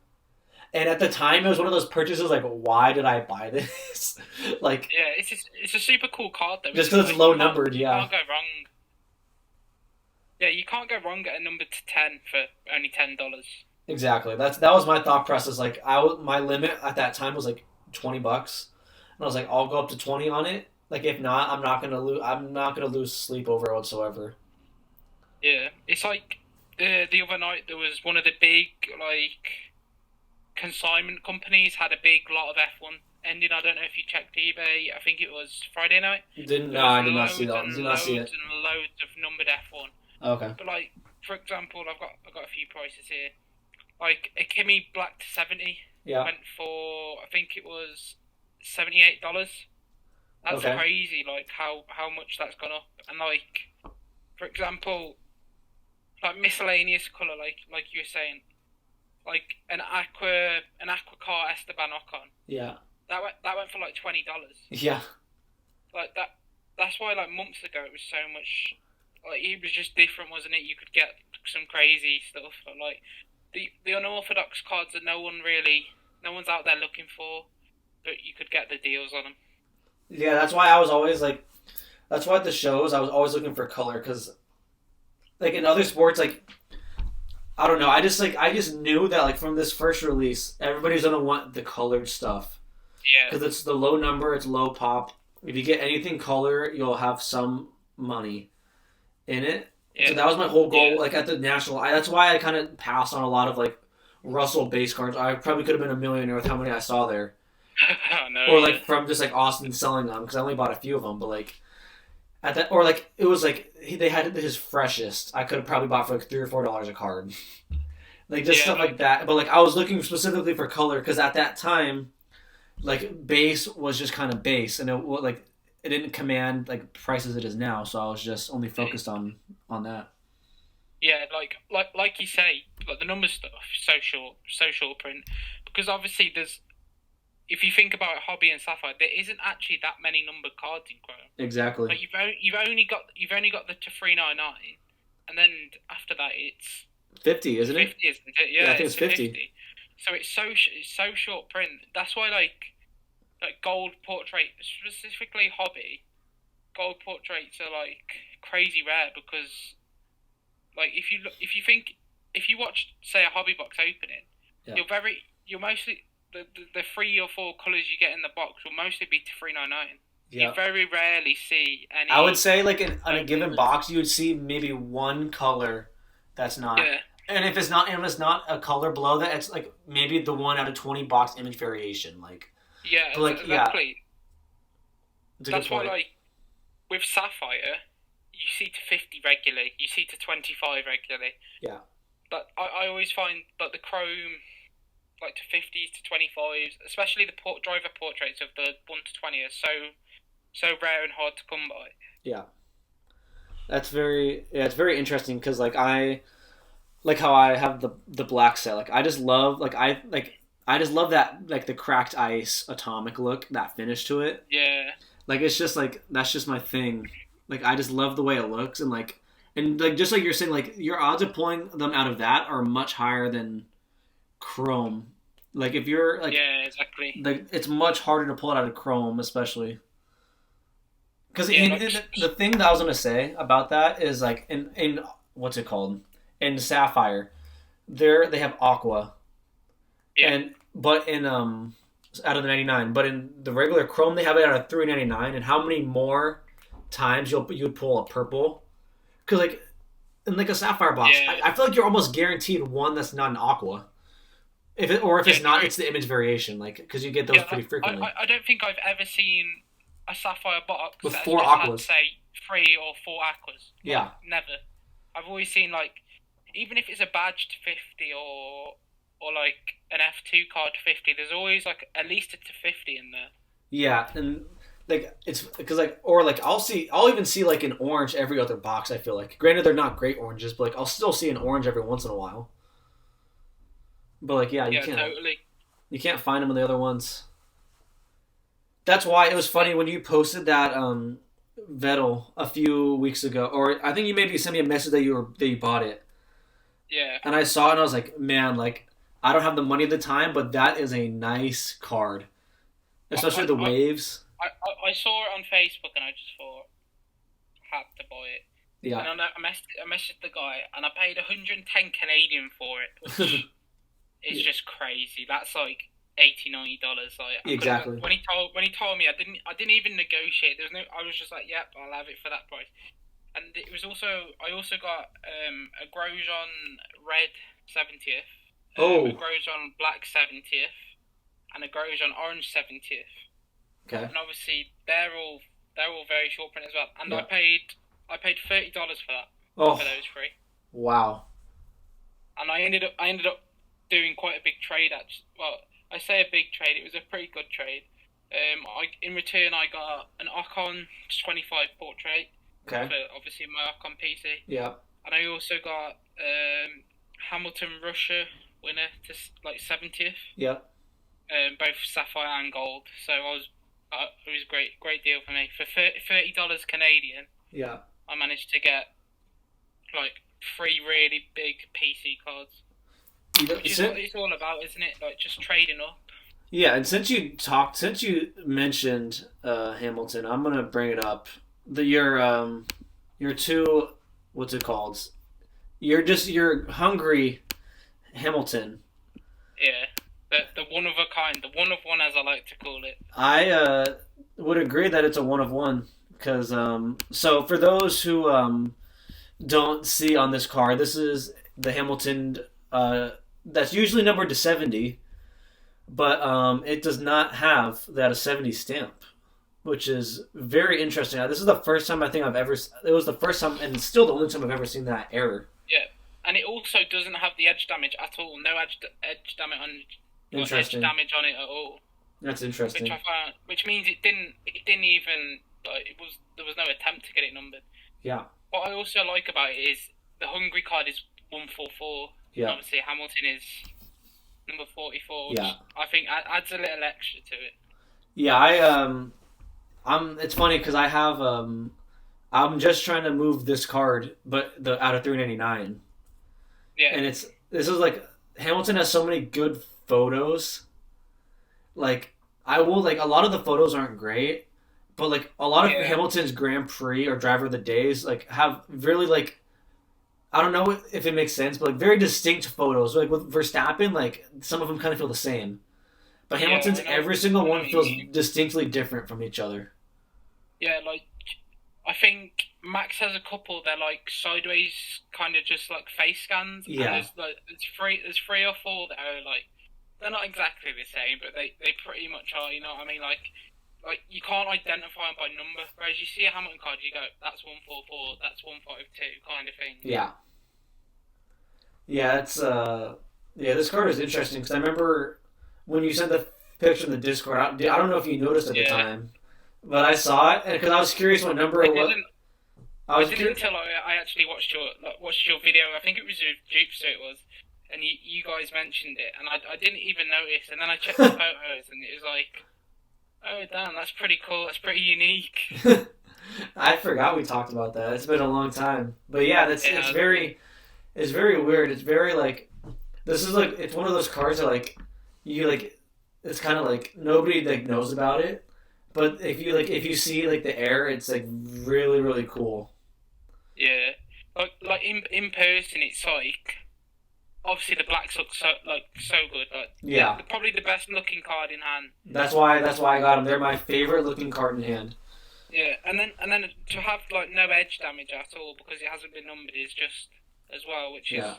And at the time, it was one of those purchases like, why did I buy this? Like, Yeah, it's a super cool card though. just because it's low You numbered, yeah. can't go wrong. Yeah, you can't go wrong at a number to 10 for only $10. Exactly. That was my thought process. Like, my limit at that time was like $20, and I was like, I'll go up to 20 on it. Like, if not, I'm not gonna lose. I'm not gonna lose sleep over it whatsoever. Yeah, it's like the other night there was one of the big like consignment companies had a big lot of F1 ending. I don't know if you checked eBay. I think it was Friday night. Didn't There no, was I did not see loads that. Did and not see loads it. and loads of numbered F1. Okay. But like, for example, I've got a few prices here. Like a Kimi Black to 70 Yeah. went for I think it was $78. That's Okay. crazy. Like how much that's gone up. And like, for example, like miscellaneous color, like you were saying, like an aqua car Esteban Ocon. Yeah. That went for like $20. Yeah. Like that. That's why like months ago it was so much. Like it was just different, wasn't it? You could get some crazy stuff, but like the unorthodox cards that no one's out there looking for, but you could get the deals on them. Yeah. That's why I was always like. That's why at the shows I was always looking for color because like in other sports like I don't know I just knew that like from this first release everybody's gonna want the colored stuff Yeah, because it's the low number, it's low pop. If you get anything color, you'll have some money in it. So yeah, that was my whole yeah. goal. Like at the national, that's why I kind of passed on a lot of like Russell base cards. I probably could have been a millionaire with how many I saw there, I know. or Yeah, like from just like Austin selling them because I only bought a few of them. But like at that, or like it was like they had his freshest. I could have probably bought for like $3 or $4 a card, like just yeah, stuff like that. But like I was looking specifically for color because at that time like base was just kind of base and like it didn't command like prices it is now, so I was just only focused on that. yeah. Like you say, like the number stuff, so short print. Because obviously there's if you think about Hobby and Sapphire, there isn't actually that many numbered cards in Chrome. Exactly. Like you've only got the to 399, and then after that it's 50, isn't it? 50, isn't it? Yeah, Yeah, I think it's it's to 50. 50. So it's so short print. That's why like gold portrait, specifically hobby, gold portraits are like crazy rare because like if you watch say a hobby box opening, Yeah. you're mostly the 3 or 4 colors you get in the box will mostly be to 399. You Yeah. very rarely see I would any. say like on a given box you would see maybe one color that's not. Yeah, And if it's not a color below that, it's like maybe the 1 out of 20 box image variation. Like, yeah, but like yeah, exactly. it's a good That's why point. like with Sapphire, you see to 50 regularly, you see to 25 regularly. Yeah. But I always find that the Chrome, like to 50s to 25s, especially the driver portraits of the 1 to 20 are so rare and hard to come by. Yeah. It's very interesting because like I like how I have the black set. Like I just love that like the cracked ice atomic look, that finish to it. Yeah, Like it's just like that's just my thing. Like I just love the way it looks and like just like you're saying, like your odds of pulling them out of that are much higher than Chrome. Like if you're yeah, exactly. like it's much harder to pull it out of Chrome, especially because Yeah, the thing that I was gonna say about that is like in what's it called in Sapphire, there they have Aqua yeah, and but in out of the 99, but in the regular Chrome they have it out of 399. And how many more times you'd pull a purple? Because like in like a Sapphire box, yeah, I feel like you're almost guaranteed one that's not an Aqua. If yeah. it's not, it's the image variation, like because you get those Yeah, pretty frequently I don't think I've ever seen a Sapphire box with that's four just had, Aquas. say, 3 or 4 aquas. Like, Yeah, never. I've always seen, like, even if it's a badge to 50 or like, an F2 card to 50, there's always, like, at least a to 50 in there. yeah, and like it's because like or like I'll even see like an orange every other box. I feel like granted they're not great oranges, but like I'll still see an orange every once in a while. But like yeah, Yeah, totally. you can't find them in the other ones. That's why it was funny when you posted that Vettel a few weeks ago, or I think you maybe sent me a message that you bought it, Yeah. and I saw it and I was like, man, like I don't have the money at the time, but that is a nice card, I, especially I, the I, waves. I saw it on Facebook and I just thought, had to buy it. Yeah, And I messaged the guy and I paid 110 Canadian for it, which is just crazy. That's like $80-$90. Like I exactly. when he told me, I didn't even negotiate. There's no. I was just like, yep, I'll have it for that price. And it was also I also got a Grosjean red 70th, a Oh, Grosjean black 70th, and a Grosjean orange 70th. okay. And obviously they're all very short print as well. And Yeah. I paid $30 for that for Oh, those three. wow. And I ended up doing quite a big trade. Well, I say a big trade. It was a pretty good trade. In return I got an Ocon 25 portrait Okay. for obviously my Ocon PC, Yeah. and I also got Hamilton Russia winner to like 70th, Yeah. both sapphire and gold. So it was a great deal for me for $30 Canadian. Yeah. I managed to get like three really big PC cards, You know, which is what it's all about, isn't it? Like just trading up. yeah, and since you mentioned Hamilton, I'm gonna bring it up. Your two, what's it called? You're hungry Hamilton. Yeah, the one of a kind, the one of one, as I like to call it. I would agree that it's a one of one because so for those who don't see on this card, this is the Hamilton that's usually numbered to 70, but it does not have that a 70 stamp, which is very interesting. Now, this is the first time I think I've ever. It was the first time, and still the only time I've ever seen that error. Yeah, and it also doesn't have the edge damage at all. No edge damage on edge Interesting. damage on it at all. That's Which interesting. I found, which means it didn't even like there was no attempt to get it numbered. Yeah. What I also like about it is the Hungary card is 144, and Yeah. obviously Hamilton is number 44, which Yeah. I think adds a little extra to it. Yeah. I'm. It's funny because I have I'm just trying to move this card, but the out of 399, Yeah, and this is like Hamilton has so many good photos. Like I will like a lot of the photos aren't great, but like a lot of yeah, Hamilton's Grand Prix or Driver of the Days like have really like I don't know if it makes sense, but like very distinct photos. Like with Verstappen, like some of them kind of feel the same, but yeah. Hamilton's every single I know one what you feels mean. distinctly different from each other. Yeah, like I think Max has a couple. They're like sideways, kind of just like face scans, and Yeah, there's three or four that are like they're not exactly the same, but they pretty much are. You know what I mean? Like you can't identify them by number. Whereas you see a Hamilton card, you go, that's 144, that's 152, kind of thing. yeah, yeah. It's yeah. This card is interesting because I remember when you sent the picture in the Discord. I don't know if you noticed at the Yeah, time, but I saw it because I was curious what number I it was. didn't. I I was didn't curious. until I actually watched your video. I think it was with Jupester. It was, and you guys mentioned it, and I didn't even notice. And then I checked the photos, and it was like, oh damn, that's pretty cool. That's pretty unique. I forgot we talked about that. It's been a long time, but yeah, that's It has been. it's very weird. It's very like this is like it's one of those cards that like you like it's kind of like nobody like knows about it, but if you see like the air, it's like really cool. Yeah, like in person, it's like obviously the blacks look so good. Like Yeah, probably the best looking card in hand. that's why I got them. They're my favorite looking card in hand. Yeah, and then to have like no edge damage at all because it hasn't been numbered is just as well, which is Yeah,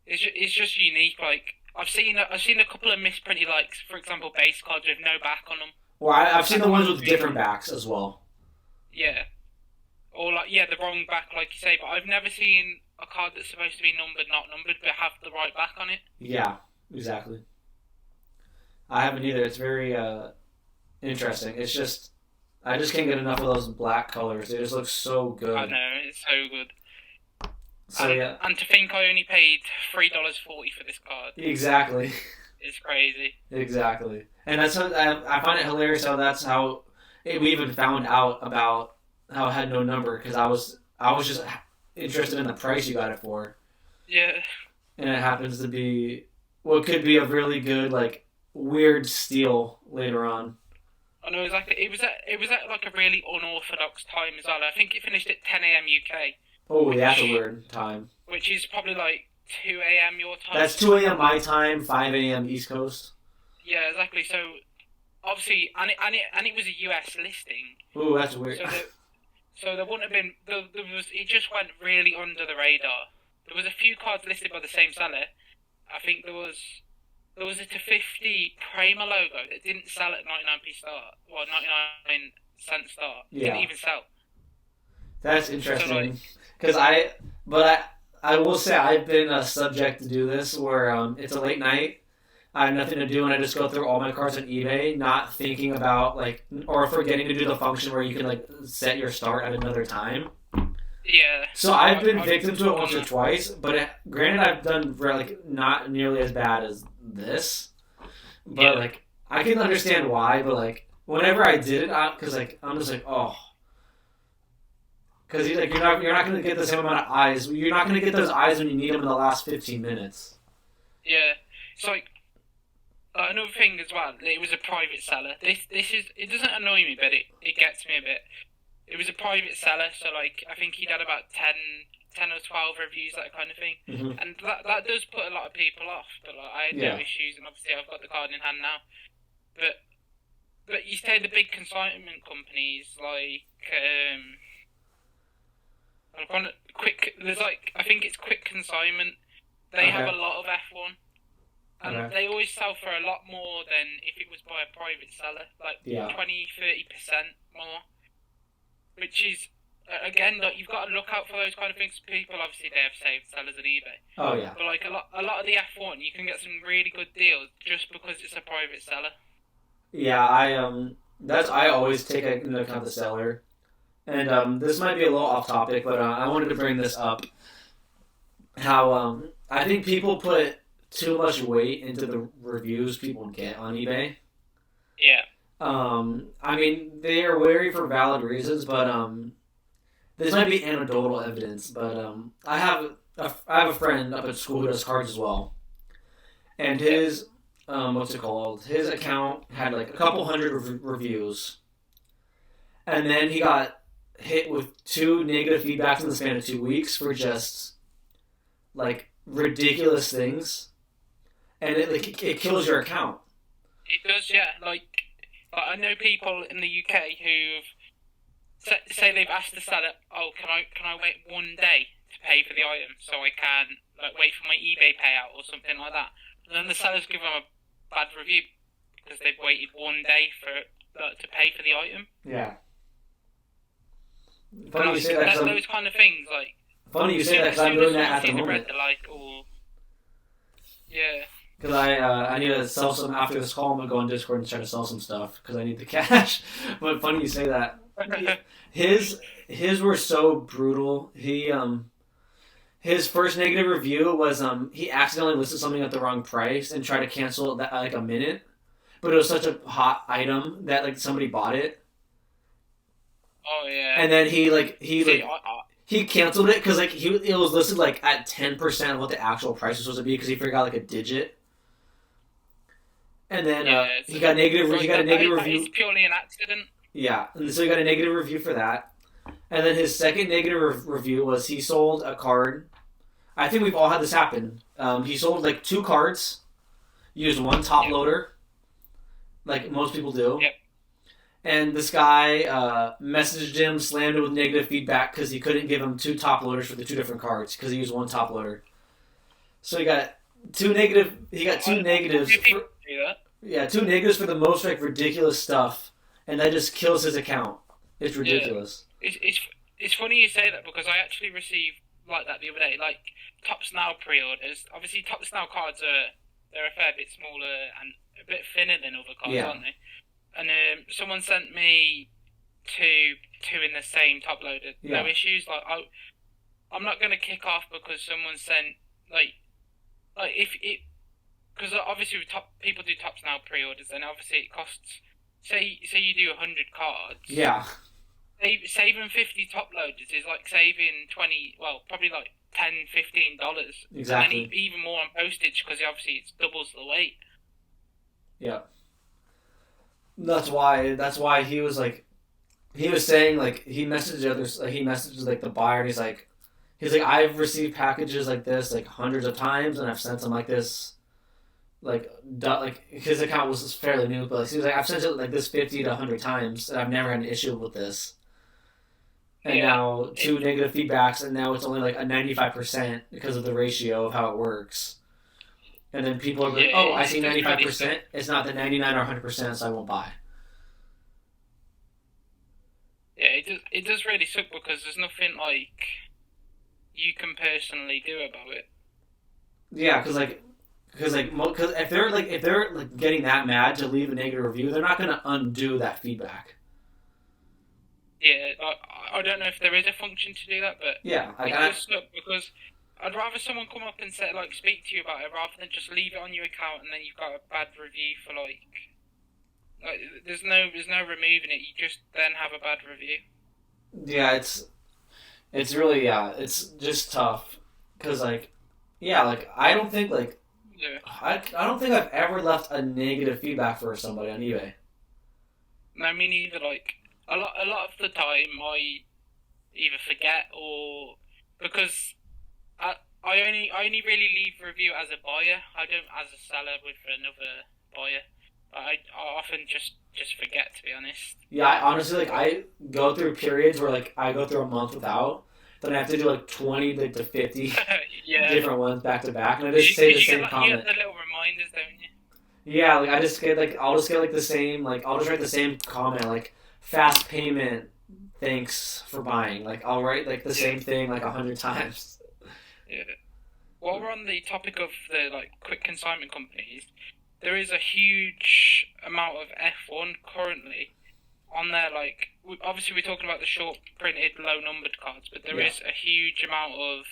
it's just unique. Like I've seen a couple of misprinted, like for example base cards with no back on them. well I've seen That the ones might with be different backs as well. yeah, or like yeah the wrong back like you say. But I've never seen a card that's supposed to be numbered not numbered but have the right back on it. Yeah, exactly. I haven't either. It's very interesting. It's just I just can't get enough of those black colors. They just look so I good. know it's so good. So And yeah, and to think I only paid $3.40 for this card exactly, is crazy. exactly. And that's how, I find it hilarious how that's how we even found out about how it had no number because I was just interested in the price you got it for, Yeah, and it happens to be what could be a really good like weird steal later on. I know exactly. It was at like a really unorthodox time as well. I think it finished at 10 a.m. UK, Oh, yeah, that's a which weird time. which is probably like 2 a.m. your time. That's 2 a.m. my time, 5 a.m. East Coast. Yeah, exactly. So obviously, and it was a US listing. Ooh, that's weird. So So there wouldn't have been. There was. It just went really under the radar. There was a few cards listed by the same seller. I think there was a 250 Prima logo that didn't sell at 99p start. Well, 99-cent start. Yeah. Didn't even sell. That's interesting. Because I will say I've been subject to do this where it's a late night. I have nothing to do and I just go through all my cards on eBay, not thinking about or forgetting to do the function where you can set your start at another time. Yeah. So I've been victim to it once or twice, but granted I've done not nearly as bad as this. But I can understand why. But whenever I did it, because I'm just oh. Because you're not going to get the same amount of eyes. You're not going to get those eyes when you need them in the last 15 minutes. Yeah, it's another thing as well. It was a private seller. This is it doesn't annoy me, but it gets me a bit. It was a private seller, so I think he'd had about 10 or 12 reviews, that kind of thing, and that does put a lot of people off. But I had no issues, and obviously I've got the card in hand now. But you say the big consignment companies I think it's Quick Consignment. They have a lot of F1, and they always sell for a lot more than if it was by a private seller, 20-30% more. Which is, again, you've got to look out for those kind of things. People obviously they have saved sellers on eBay. Oh yeah. But a lot of the F1, you can get some really good deals just because it's a private seller. Yeah, I always take into account the seller. And this might be a little off topic, but I wanted to bring this up. How I think people put too much weight into the reviews people get on eBay. Yeah. I mean, they are wary for valid reasons, but this might be anecdotal evidence. But I have a friend up at school who does cards as well, and his his account had a couple hundred reviews, and then he got hit with 2 negative feedbacks in the span of 2 weeks for just ridiculous things, and it kills your account. It does, yeah. I know people in the UK who've say they've asked the seller, "Oh, can I wait 1 day to pay for the item so I can wait for my eBay payout or something like that?" And then the sellers give them a bad review because they've waited 1 day to pay for the item. Yeah. Funny you say that. Those kind of things, Funny you say that because I'm doing that at the moment. Yeah. Because I need to sell some after this call. I'm gonna go on Discord and try to sell some stuff because I need the cash. But funny you say that. His were so brutal. His first negative review was he accidentally listed something at the wrong price and tried to cancel it a minute, but it was such a hot item that somebody bought it. Oh yeah. And then he canceled it because it was listed at 10% of what the actual price was supposed to be because he forgot a digit. And then he got a negative review. It's purely an accident. Yeah, and so he got a negative review for that. And then his second negative review was he sold a card. I think we've all had this happen. He sold 2 cards, used 1 top loader, like most people do. Yep. And this guy messaged him, slammed it with negative feedback because he couldn't give him 2 top loaders for the 2 different cards because he used 1 top loader. So he got 2 negative. He got 2 negatives. 2 negatives for the most ridiculous stuff, and that just kills his account. It's ridiculous. Yeah. It's funny you say that because I actually received that the other day. Topps Now pre-orders. Obviously, Topps Now cards they're a fair bit smaller and a bit thinner than other cards, aren't they? And someone sent me two in the same top loader. Yeah. No issues. I'm not going to kick off because someone sent because obviously people do Topps Now pre-orders, and obviously it costs. Say you do 100 cards. Yeah. Saving 50 top loaders is saving 20. Well, probably $10-$15. Exactly. And even more on postage because obviously it doubles the weight. Yeah. That's why he was saying he messaged the buyer and he's like I've received packages like this hundreds of times and I've sent them this his account was fairly new, but he was I've sent it this 50 to 100 times and I've never had an issue with this. and now two negative feedbacks, and now it's only like a 95% because of the ratio of how it works. And then people are like, "Oh, I see 95%. It's not the 99 or 100%, so I won't buy." Yeah, it does really suck because there's nothing like you can personally do about it. Yeah, because if they're getting that mad to leave a negative review, they're not gonna undo that feedback. Yeah, I don't know if there is a function to do that, but yeah, it does suck because I'd rather someone come up and say speak to you about it rather than just leave it on your account and then you've got a bad review for there's no removing it. You just then have a bad review. Yeah, it's really it's just tough because I don't think I don't think I've ever left a negative feedback for somebody on eBay. No, me neither. A lot of the time I either forget or because I only really leave a review as a buyer. I don't as a seller with another buyer. I often just forget, to be honest. Yeah, I honestly I go through periods where I go through a month without, then I have to do 20 to 50 different ones back to back, and I just say the same comment. You get the little reminders, don't you? Yeah, I just get I'll just get the same I'll just write the same comment fast payment, thanks for buying. I'll write the same thing 100 times. Yeah. While we're on the topic of the quick consignment companies, there is a huge amount of F1 currently on there. Obviously we're talking about the short printed, low numbered cards, but there is a huge amount of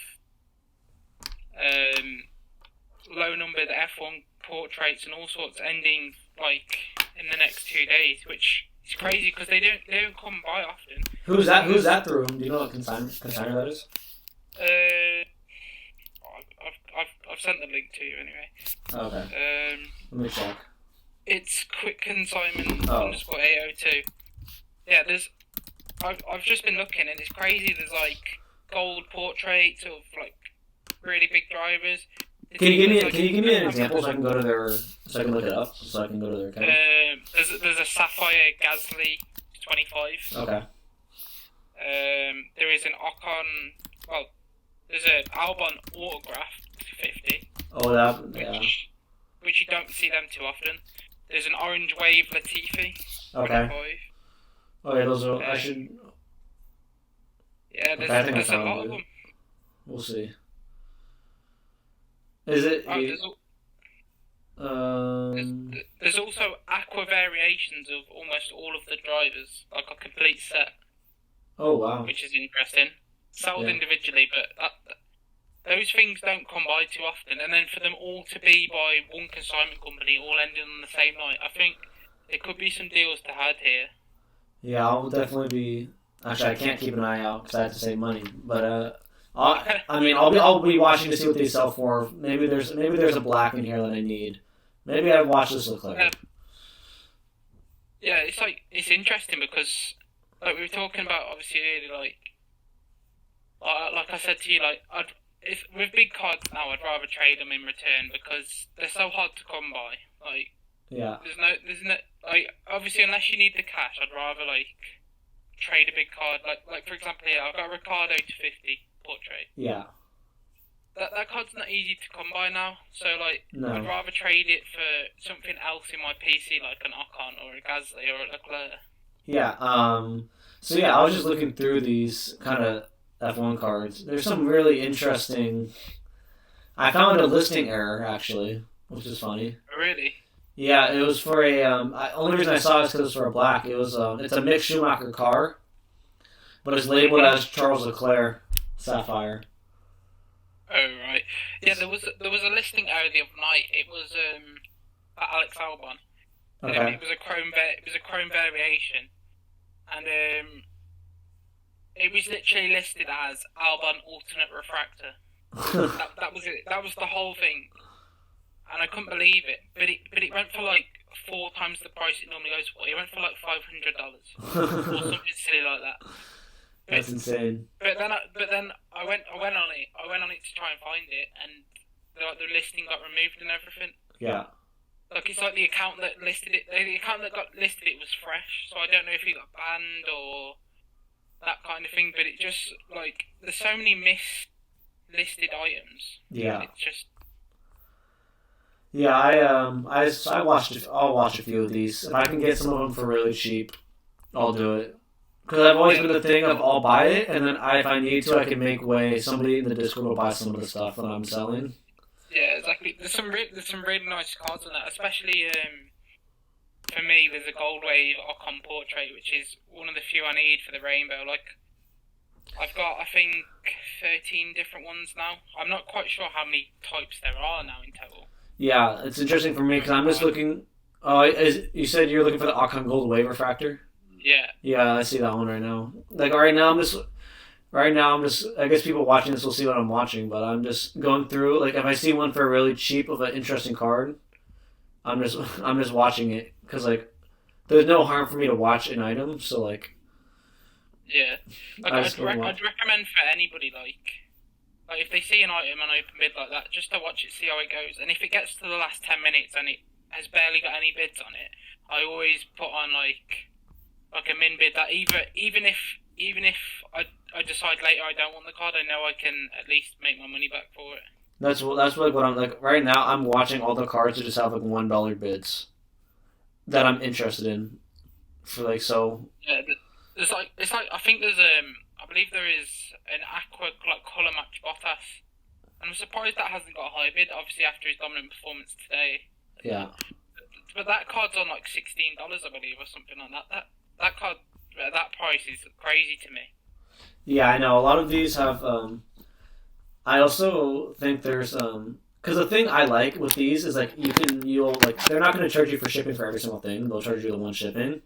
low numbered F1 portraits and all sorts ending in the next 2 days, which is crazy because they don't come by often. Who's that through? Do you know what consigner that is? I've sent the link to you anyway. Okay. Let me check. It's quick consignment _ 802. Yeah, I've just been looking and it's crazy. There's gold portraits of really big drivers. Can you give me an example so I can go to look it up so I can go to their account? There's a Sapphire Gasly 25. Okay. There is an Ocon. There's an Albon autograph 50. Oh, yeah. Which you don't see them too often. There's an Orange Wave Latifi. Okay. 25. Oh yeah, those are. I should. Yeah, there's a lot of them. We'll see. Is it? There's also aqua variations of almost all of the drivers, a complete set. Oh wow! Which is interesting. Sold individually, but those things don't come by too often. And then for them all to be by one consignment company, all ending on the same night, I think there could be some deals to had here. Yeah, I'll definitely be. Actually, I can't keep an eye out because I have to save money. But I'll be watching to see what they sell for. Maybe there's a black in here that I need. Maybe I've watched this look like. Yeah, it's interesting because we were talking about obviously earlier, like I said to you, if with big cards now, I'd rather trade them in return because they're so hard to come by. Yeah. There's no obviously unless you need the cash, I'd rather trade a big card. Like for example here, I've got a Ricardo to 50 portrait. Yeah. That card's not easy to come by now, so no. I'd rather trade it for something else in my PC, like an Ocon or a Gasly or a Leclerc. Yeah. So yeah, I was just looking through these kind of F1 cards. There's some really interesting. I found a listing error actually, which is funny. Really? Yeah, it was for a. Only reason I saw it is because it was for a black. It was. It's a Mick Schumacher car, but it's labeled as Charles Leclerc Sapphire. Oh right, yeah. There was a listing error the other night. It was Alex Albon. Okay. It was a chrome variation, and it was literally listed as Albon alternate refractor. that was it. That was the whole thing, and I couldn't believe it. But it went for 4 times the price it normally goes for. It went for $500 or something silly like that. That's insane. But then I went on it. I went on it to try and find it, and the listing got removed and everything. Yeah. It's the account that listed it. The account that got listed it was fresh, so I don't know if it got banned or that kind of thing. But it just like there's so many listed items. Yeah. It's just Yeah, I watched. I'll watch a few of these. If I can get some of them for really cheap, I'll do it. Because I've always been the thing of I'll buy it, and then if I need to, I can make way. Somebody in the Discord will buy some of the stuff that I'm selling. yeah, exactly. There's some really nice cards on that, especially for me. There's a Gold Wave Ocon portrait, which is one of the few I need for the rainbow. Like I've got, I think, 13 different ones now. I'm not quite sure how many types there are now in total. Yeah, it's interesting for me because I'm just looking. Oh, you said you're looking for the Ocon Gold Wave Refractor? Yeah. Yeah, I see that one right now. Like right now, I'm just. I guess people watching this will see what I'm watching, but I'm just going through. Like if I see one for really cheap of an interesting card, I'm just watching it because like there's no harm for me to watch an item. So like Yeah. Like I'd recommend for anybody like if they see an item on open bid like that, just to watch it, see how it goes. And if it gets to the last 10 minutes and it has barely got any bids on it, I always put on like a min bid that even if I decide later I don't want the card, I know I can at least make my money back for it. that's like what I'm like right now. I'm watching all the cards that just have like $1 bids that I'm interested in for like so. Yeah, it's like I think there's I believe there is an aqua like colour match Bottas, and I'm surprised that hasn't got a high bid. Obviously after his dominant performance today. Yeah. But that card's on like $16, I believe, or something like that. That card, that price is crazy to me. Yeah, I know. A lot of these have. I also think there's because the thing I like with these is like you'll like they're not going to charge you for shipping for every single thing. They'll charge you the one shipping.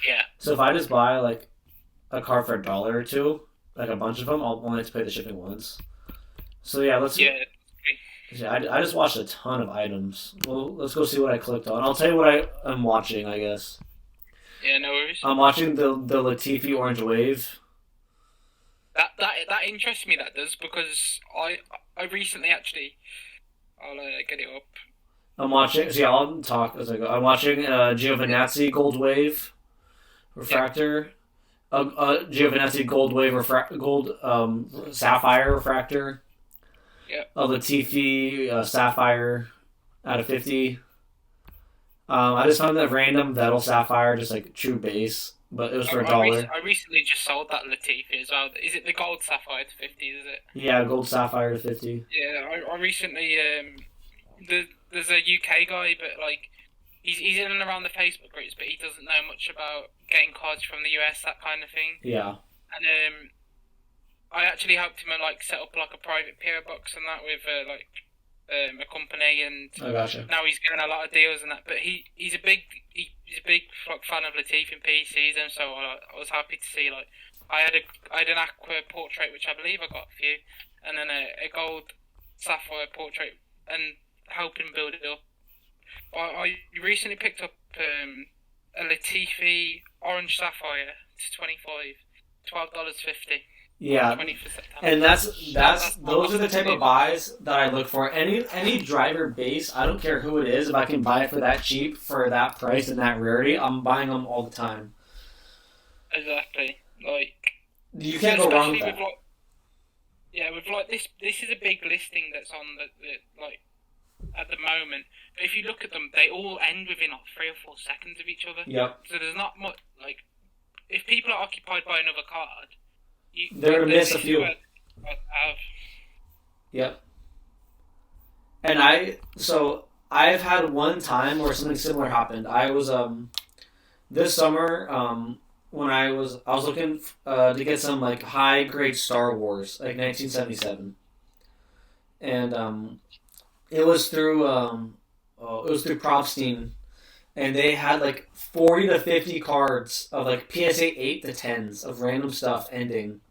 Yeah. So if I just buy like a card for $1 or $2, like a bunch of them, I'll only have to pay the shipping once. So yeah, let's. Yeah. Yeah, I just watched a ton of items. Well, let's go see what I clicked on. I'll tell you what I'm watching, I guess. Yeah, no worries. I'm watching the Latifi Orange Wave. That interests me. That does because I recently actually I'll get it up. I'm watching. See, I'll talk as I go. I'm watching Giovinazzi Gold Wave Refractor. Giovinazzi Gold Wave Gold Sapphire Refractor. Yeah. A Latifi Sapphire out of 50. I just found that random Vettel Sapphire, just like true base, but it was for $1. I recently just sold that Latifi as well. Is it the gold Sapphire to 50? Is it? Yeah, gold Sapphire to 50. Yeah, I recently there's a UK guy, but like he's in and around the Facebook groups, but he doesn't know much about getting cards from the US, that kind of thing. Yeah. And I actually helped him like set up like a private PO box and that with a company, and I gotcha. now he's getting a lot of deals and that. But he's a big like fan of Latifi and PCs, and so I was happy to see like I had an aqua portrait which I believe I got a few, and then a gold sapphire portrait, and help him build it up. I recently picked up a Latifi orange sapphire to $12.50. Yeah, and that's those are the type of buys that I look for. Any driver base, I don't care who it is. If I can buy it for that cheap, for that price and that rarity, I'm buying them all the time. Exactly, like you can't go wrong with that. With like this is a big listing that's on the like at the moment. But if you look at them, they all end within like 3 or 4 seconds of each other. Yep. So there's not much like if people are occupied by another card. They're gonna miss a few. Yep. And I've had one time where something similar happened. I was this summer when I was looking to get some like high grade Star Wars like 1977, and it was through Propstein, and they had like 40 to 50 cards of like PSA 8 to 10s of random stuff ending.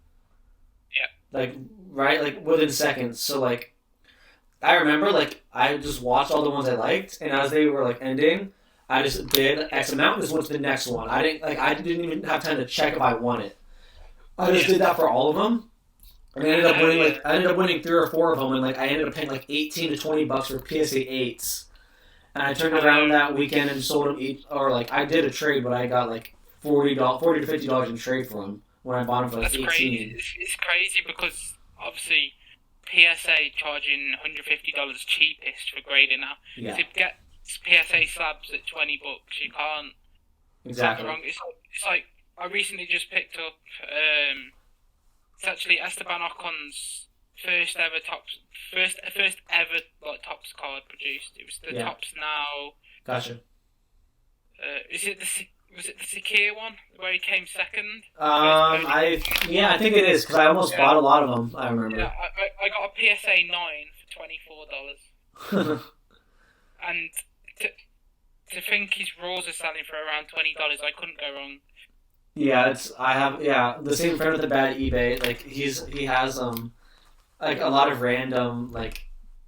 Yeah. Like, right? Like, within seconds. So, like, I remember, like, I just watched all the ones I liked, and as they were, like, ending, I just bid X amount and just went to the next one. I didn't even have time to check if I won it. I just did that for all of them. And I ended up winning 3 or 4 of them, and, like, I ended up paying, like, $18 to $20 for PSA 8s. And I turned around that weekend and sold them each, or like I did a trade, but I got like $40 to $50 in trade for them when I bought them for like That's crazy. 18. It's crazy because obviously PSA charging $150 cheapest for grading now. Yeah, To get PSA slabs at $20, you can't. exactly. Wrong. It's like I recently just picked up. It's actually Esteban Ocon's first ever like Tops card produced. It was the Yeah, Tops now. gotcha. Was it the Sakir one where he came second? I think it is because I almost bought a lot of them. I remember. Yeah, I got a PSA 9 for $24, and to think his Raws are selling for around $20, I couldn't go wrong. Yeah, the same friend with the bad eBay. Like he has like a lot of random like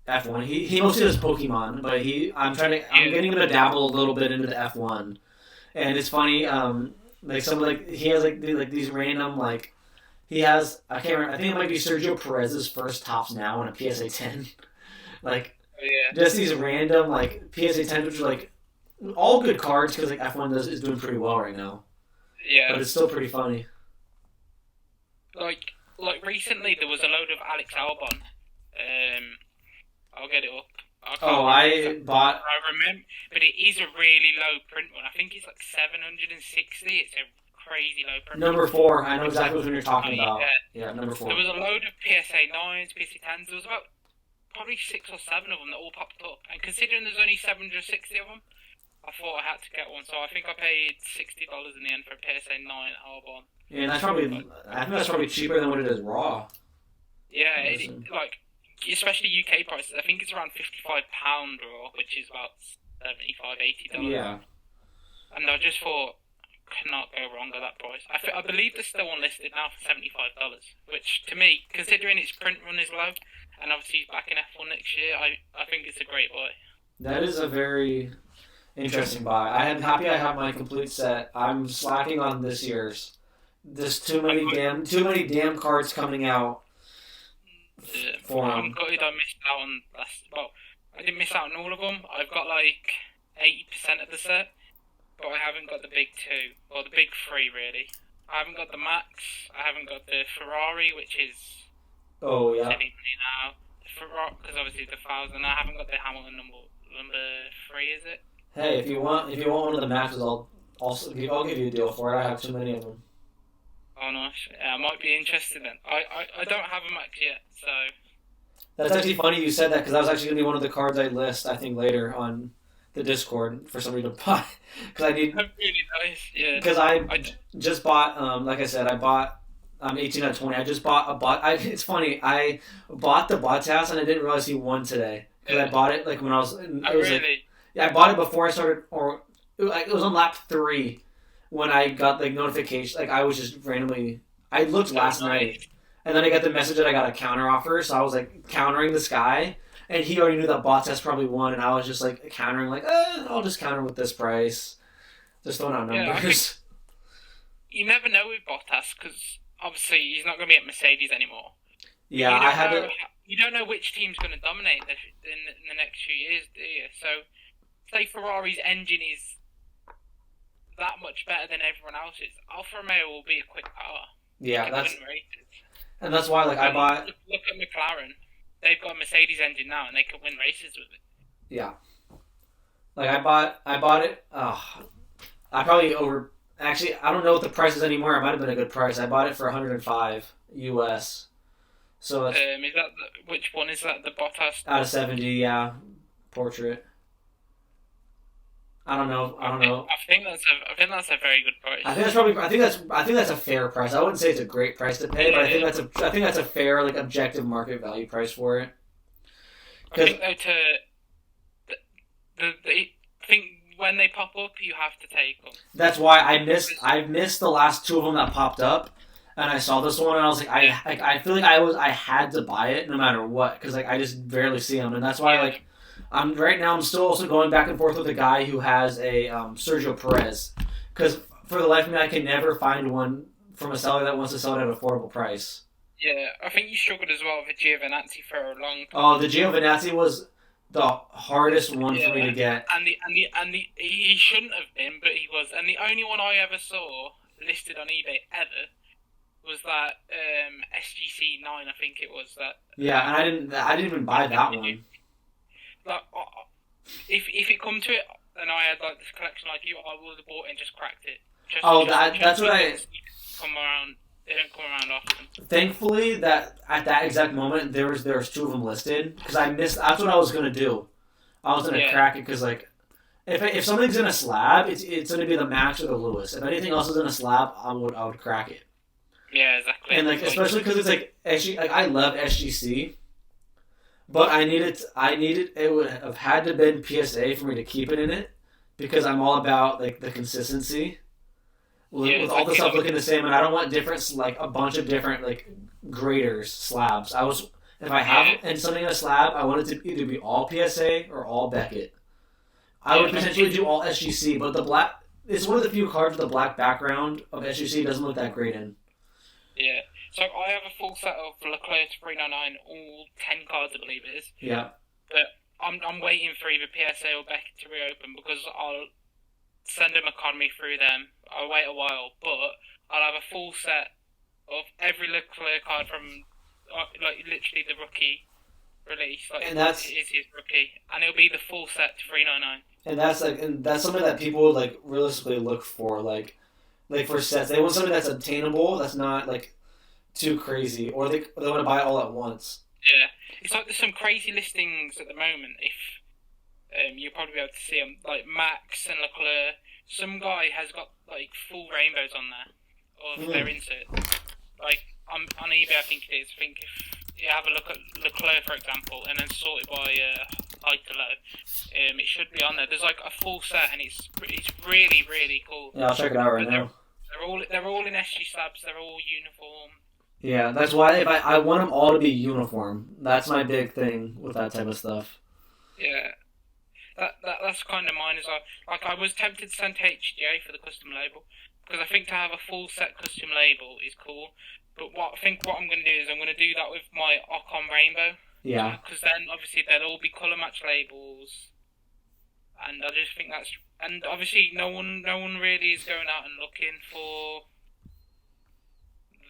F1. He mostly does Pokemon, but I'm getting him to dabble a little bit into the F1. And it's funny, like some like he has like these random like he has I can't remember, I think it might be Sergio Perez's first tops now in a PSA 10. Like just these random like PSA 10s, which are like all good cards because like F1 is doing pretty well right now. Yeah, But it's still pretty funny. Like recently there was a load of Alex Albon. I'll get it up. I bought. I remember, but it is a really low print one. I think it's like 760. It's a crazy low print. Number 4. I know exactly what you're talking about. Yeah, number 4. There was a load of PSA 9s, PSA 10s. There was about probably 6 or 7 of them that all popped up. And considering there's only 760 of them, I thought I had to get one. So I think I paid $60 in the end for a PSA 9 Albon. Yeah, and I think that's probably cheaper than what it is raw. Yeah, especially UK prices. I think it's around £55 raw, which is about $75-80. Yeah. And I just thought, cannot go wrong at that price. I believe they're still unlisted now for $75, which to me, considering its print run is low, and obviously he's back in F1 next year, I think it's a great buy. That is a very interesting buy. I am happy I have my complete set. I'm slacking on this year's. There's too many damn cards coming out. I'm gutted I missed out on I didn't miss out on all of them. I've got like 80% of the set, but I haven't got the big 2, or the big 3 really. I haven't got the Max, I haven't got the Ferrari, which is silly money now. Ferrari, because obviously the 1000. I haven't got the Hamilton number 3, is it? Hey, if you want one of the Maxes, I'll give you a deal for it. I have too many of them. Oh nice. Yeah, I might be interested then. I don't have a Max yet, so. That's actually funny you said that because that was actually going to be one of the cards I list, I think, later on the Discord for somebody to buy. Because I need. That's really nice, yeah. Because I just bought, like I said, I bought 18 out of 20. I just bought a bot. It's funny, I bought the Bottas and I didn't realize he won today. Because I bought it like when I was. I bought it before I started, or it was on lap 3 when I got like notification. Like I was just randomly. I looked last night. And then I got the message that I got a counter offer, so I was like countering this guy, and he already knew that Bottas probably won, and I was just like countering, like, I'll just counter with this price, just throwing out numbers. You never know with Bottas because obviously he's not going to be at Mercedes anymore. Yeah, You don't know which team's going to dominate in the next few years, do you? So, say Ferrari's engine is that much better than everyone else's, Alfa Romeo will be a quick power. Yeah, and that's why, like, I bought. Look at McLaren; they've got a Mercedes engine now, and they can win races with it. Yeah, like I bought it. I probably over. Actually, I don't know what the price is anymore. It might have been a good price. I bought it for $105 US. So is that which one is that? The Bottas out of 70, yeah, portrait. I don't know. I think that's a very good price. I think that's a fair price. I wouldn't say it's a great price to pay, but I think that's a fair, like, objective market value price for it. I think though I think when they pop up, you have to take them. That's why I missed the last 2 of them that popped up, and I saw this one, and I was like, I feel like I had to buy it no matter what, because like I just barely see them, and that's why like. I'm still also going back and forth with a guy who has a Sergio Perez, because for the life of me, I can never find one from a seller that wants to sell it at an affordable price. Yeah, I think you struggled as well with Giovinazzi for a long time. Oh, the Giovinazzi was the hardest one for me to get. And he shouldn't have been, but he was. And the only one I ever saw listed on eBay ever was that SGC 9, I think it was that. Yeah, and I didn't even buy that one. Like, if it come to it, and I had like this collection like you, I would have bought it and just cracked it. That's what I. Come around. They don't come around often. Thankfully, that at that exact moment there was two of them listed because I missed. That's what I was gonna do. I was gonna crack it because like if something's in a slab, it's gonna be the Max or the Lewis. If anything else is in a slab, I would crack it. Yeah, exactly. And like especially because it's like I love SGC, but I needed it would have had to have been PSA for me to keep it in it because I'm all about like the consistency. With all the stuff looking the same, and I don't want different, like a bunch of different like graders, slabs. If I have and something in a slab, I want it to either be all PSA or all Beckett. I would potentially do all SGC, but the black it's one of the few cards with the black background of SGC doesn't look that great in. Yeah, so I have a full set of Leclerc 399, all 10 cards, I believe it is. Yeah. But I'm waiting for either PSA or Beckett to reopen because I'll send them economy through them. I'll wait a while, but I'll have a full set of every Leclerc card from like literally the rookie release. Like, and that's is his rookie, and it'll be the full set to 399. And that's something that people would like realistically look for, like for sets. They want something that's obtainable, that's not like too crazy, or they want to buy it all at once. Yeah, it's like there's some crazy listings at the moment. If you'll probably be able to see them, like Max and Leclerc. Some guy has got like full rainbows on there of their insert. Like on eBay, I think it is. I think if you have a look at Leclerc, for example, and then sort it by high to low, it should be on there. There's like a full set, and it's really really cool. Yeah, I'll check it out right now. They're all in SG slabs. They're all uniform. Yeah, that's why if I want them all to be uniform. That's my big thing with that type of stuff. Yeah. That's kind of mine as well. Like, I was tempted to send to HGA for the custom label, because I think to have a full set custom label is cool. But what I'm going to do is I'm going to do that with my Ocon Rainbow. Yeah. Because then, obviously, they'll all be colour match labels. And I just think that's... And obviously, no one really is going out and looking for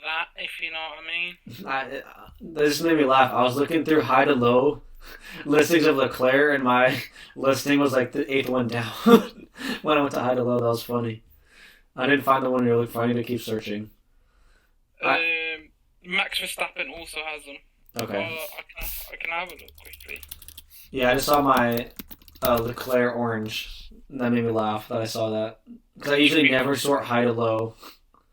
that, if you know what I mean. That just made me laugh. I was looking through high to low listings of Leclerc, and my listing was like the 8th one down. When I went to high to low, that was funny. I didn't find the one really funny to keep searching. Max Verstappen also has them. Okay. I can have a look quickly. Yeah, I just saw my Leclerc orange. That made me laugh that I saw that. Because I usually never sort high to low.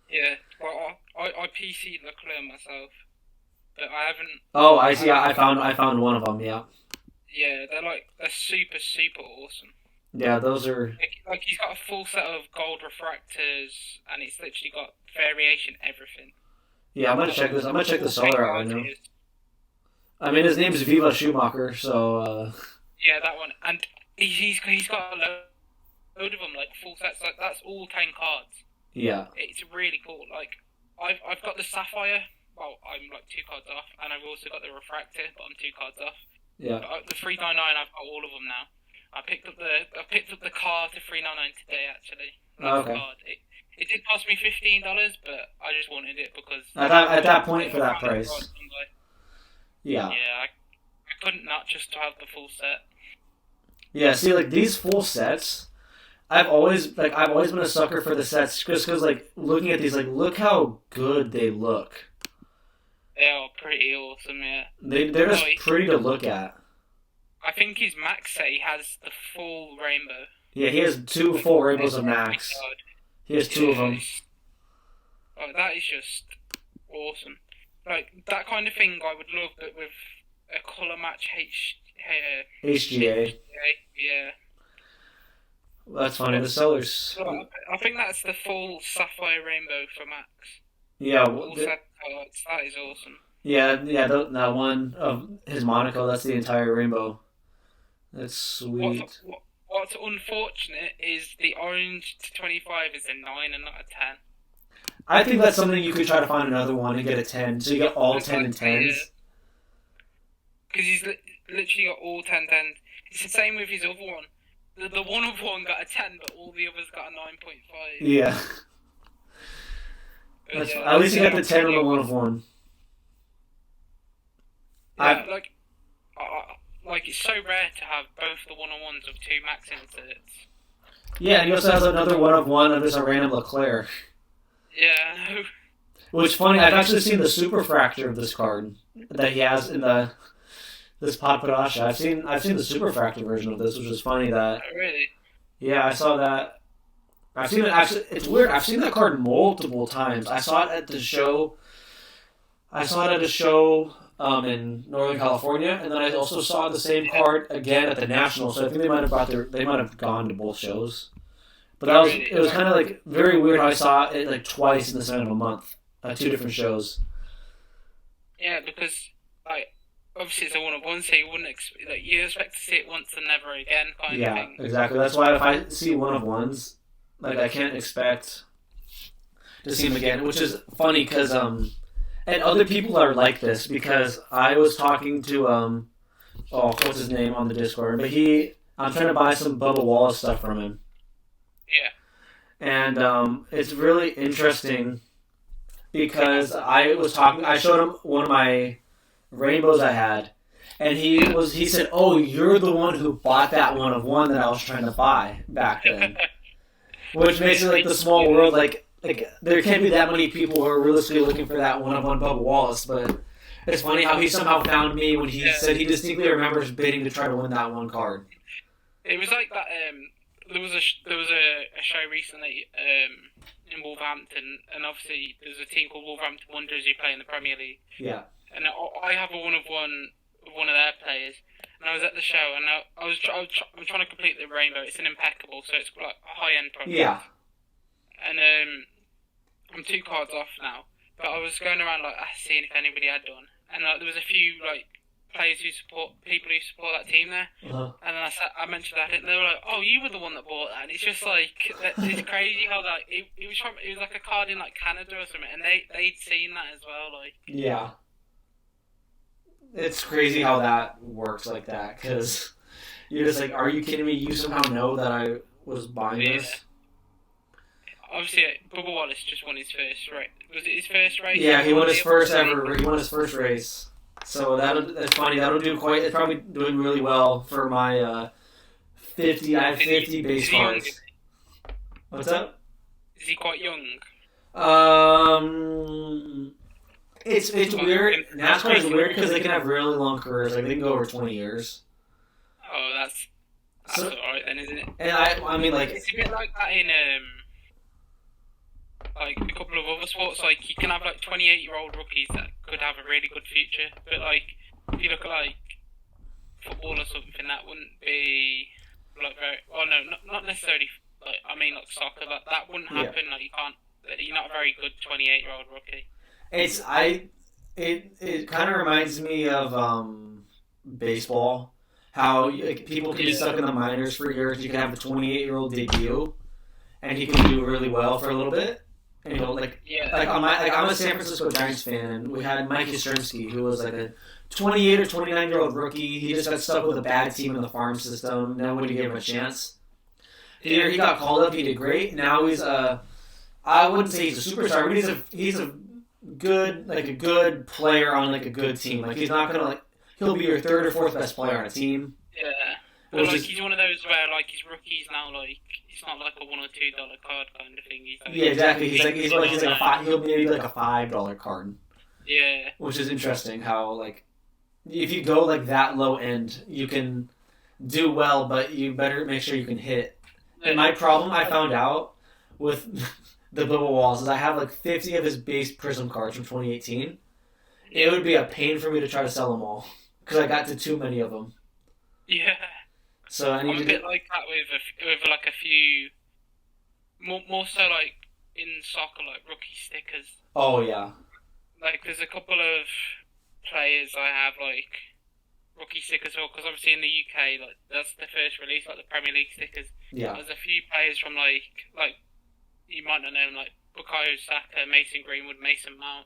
Yeah, well, I PC'd Leclerc myself. But I haven't... Oh, I see. I found one of them, yeah. Yeah, they're super, super awesome. Yeah, those are... Like he's got a full set of gold refractors, and it's literally got variation everything. Yeah, I'm gonna check this. I'm gonna check the seller out right now. I mean, his name's Viva Schumacher, so... Yeah, that one. And he's got a load of them, like full sets. Like, that's all 10 cards. Yeah. It's really cool. Like, I've got the Sapphire. Well, I'm like 2 cards off, and I've also got the Refractor, but I'm 2 cards off. Yeah. But the 399, I've got all of them now. I picked up the car to 399 today, actually. Okay. Card. It did cost me $15, but I just wanted it because at that point for that price. Yeah. Yeah, I couldn't not just to have the full set. Yeah. See, like these full sets, I've always been a sucker for the sets just because like looking at these, like look how good they look. They are pretty awesome, yeah. They're just pretty to look at. I think his Max set he has the full rainbow. Yeah, he has 2 full rainbows of Max. He has 2 of them. Oh, that is just awesome. Like, that kind of thing I would love, but with a colour match HGA. Yeah. That's funny. The sellers. So I think that's the full Sapphire Rainbow for Max. Yeah. That is awesome. Yeah. That one of his Monaco. That's the entire rainbow. That's sweet. What's unfortunate is the orange to 25 is a 9 and not a 10. I think that's something you could try to find another one and get a 10, so you get all 10 and 10s. Because he's literally got all 10 10s. It's the same with his other one. The one of one got a 10, but all the others got a 9.5. Yeah. Yeah, At least you got the 10 on the 1 of 1. yeah, I like it's so rare to have both the one-on-ones of two max inserts. Yeah, and he also has another 1 of 1 of just a random Leclerc. Yeah, Which funny, I've actually seen the super fracture of this card that he has in this Paddock. I've seen the super fracture version of this, which is funny that really. yeah, I saw that. I've seen it actually. It's weird. I've seen that card multiple times. I saw it at the show. I saw it at a show in Northern California, and then I also saw the same card again at the National. So I think they might have gone to both shows. But it was kind of like very weird how I saw it like twice in the span of a month at 2 different shows. Yeah, because like obviously it's a one-of-one, so you wouldn't you expect to see it once and never again kind of Yeah, thing. exactly. That's why if I see 1 of 1s, like I can't expect to see them again, which is funny because and other people are like this because I was talking to what's his name on the Discord, but I'm trying to buy some Bubba Wallace stuff from him. Yeah. And it's really interesting because I showed him one of my rainbows I had, and he said, "Oh, you're the one who bought that 1 of 1 that I was trying to buy back then," which makes it like the small world. Like there can't be that many people who are realistically looking for that 1 of 1 Bubba Wallace, but it's funny how he somehow found me when he said he distinctly remembers bidding to try to win that one card. It was like that. There was a show recently in Wolverhampton, and obviously there's a team called Wolverhampton Wanderers who play in the Premier League. Yeah. And I have a 1 of 1 of one of their players, and I was at the show, and I'm trying to complete the rainbow. It's an impeccable, so it's like a high end product. Yeah. And I'm 2 cards off now, but I was going around like seeing if anybody had done, and there was a few like players people who support that team there, and then I mentioned that, and they were like, "Oh, you were the one that bought that." And it's just like it's crazy how like it was like a card in like Canada or something, and they'd seen that as well, like. Yeah. It's crazy how that works like that, because you're just like, are you kidding me? You somehow know that I was buying this? Obviously, Bubba Wallace just won his first race. Was it his first race? Yeah, he won his first ever. He won his first race. So that's funny. That'll do quite. It's probably doing really well for my 50. I have 50 base cards. What's up? Is he quite young? It's weird. NASCAR is weird because they can have really long careers. Like they can go over 20 years. Oh, that's alright then, isn't it? And I mean, like it's a bit like that in like a couple of other sports. Like you can have like 28-year-old rookies that could have a really good future, but like if you look at like football or something, that wouldn't be like very. Oh no, not necessarily. Like I mean, like soccer, like that wouldn't happen. Yeah. Like you can't. You're not a very good 28-year-old rookie. It kind of reminds me of baseball. How people can be stuck in the minors for years. You can have a 28-year-old debut, and he can do really well for a little bit. And, I'm a San Francisco Giants fan, and we had Mike Yastrzemski, who was like a 28 or 29-year-old rookie. He just got stuck with a bad team in the farm system. Nobody gave him a chance. He got called up. He did great. Now he's I wouldn't say he's a superstar, but he's a good player on like a good team. Like he's not gonna he'll be your 3rd or 4th best player on a team. Yeah, but like he's one of those where like his rookies now like it's not like a $1 or $2 card kind of thing. Yeah, exactly. He's like a five. He'll be maybe like a $5 card. Yeah, which is interesting. How like if you go like that low end, you can do well, but you better make sure you can hit. And my problem I found out with the Bubba Walls is I have like 50 of his base Prism cards from 2018. It would be a pain for me to try to sell them all because I got to too many of them. Yeah. So I need I'm a bit like that with like a few more so like in soccer like rookie stickers. Oh yeah. Like there's a couple of players I have like rookie stickers for because obviously in the UK like that's the first release like the Premier League stickers. Yeah. There's a few players from like you might not know them, like Bukayo Saka, Mason Greenwood, Mason Mount.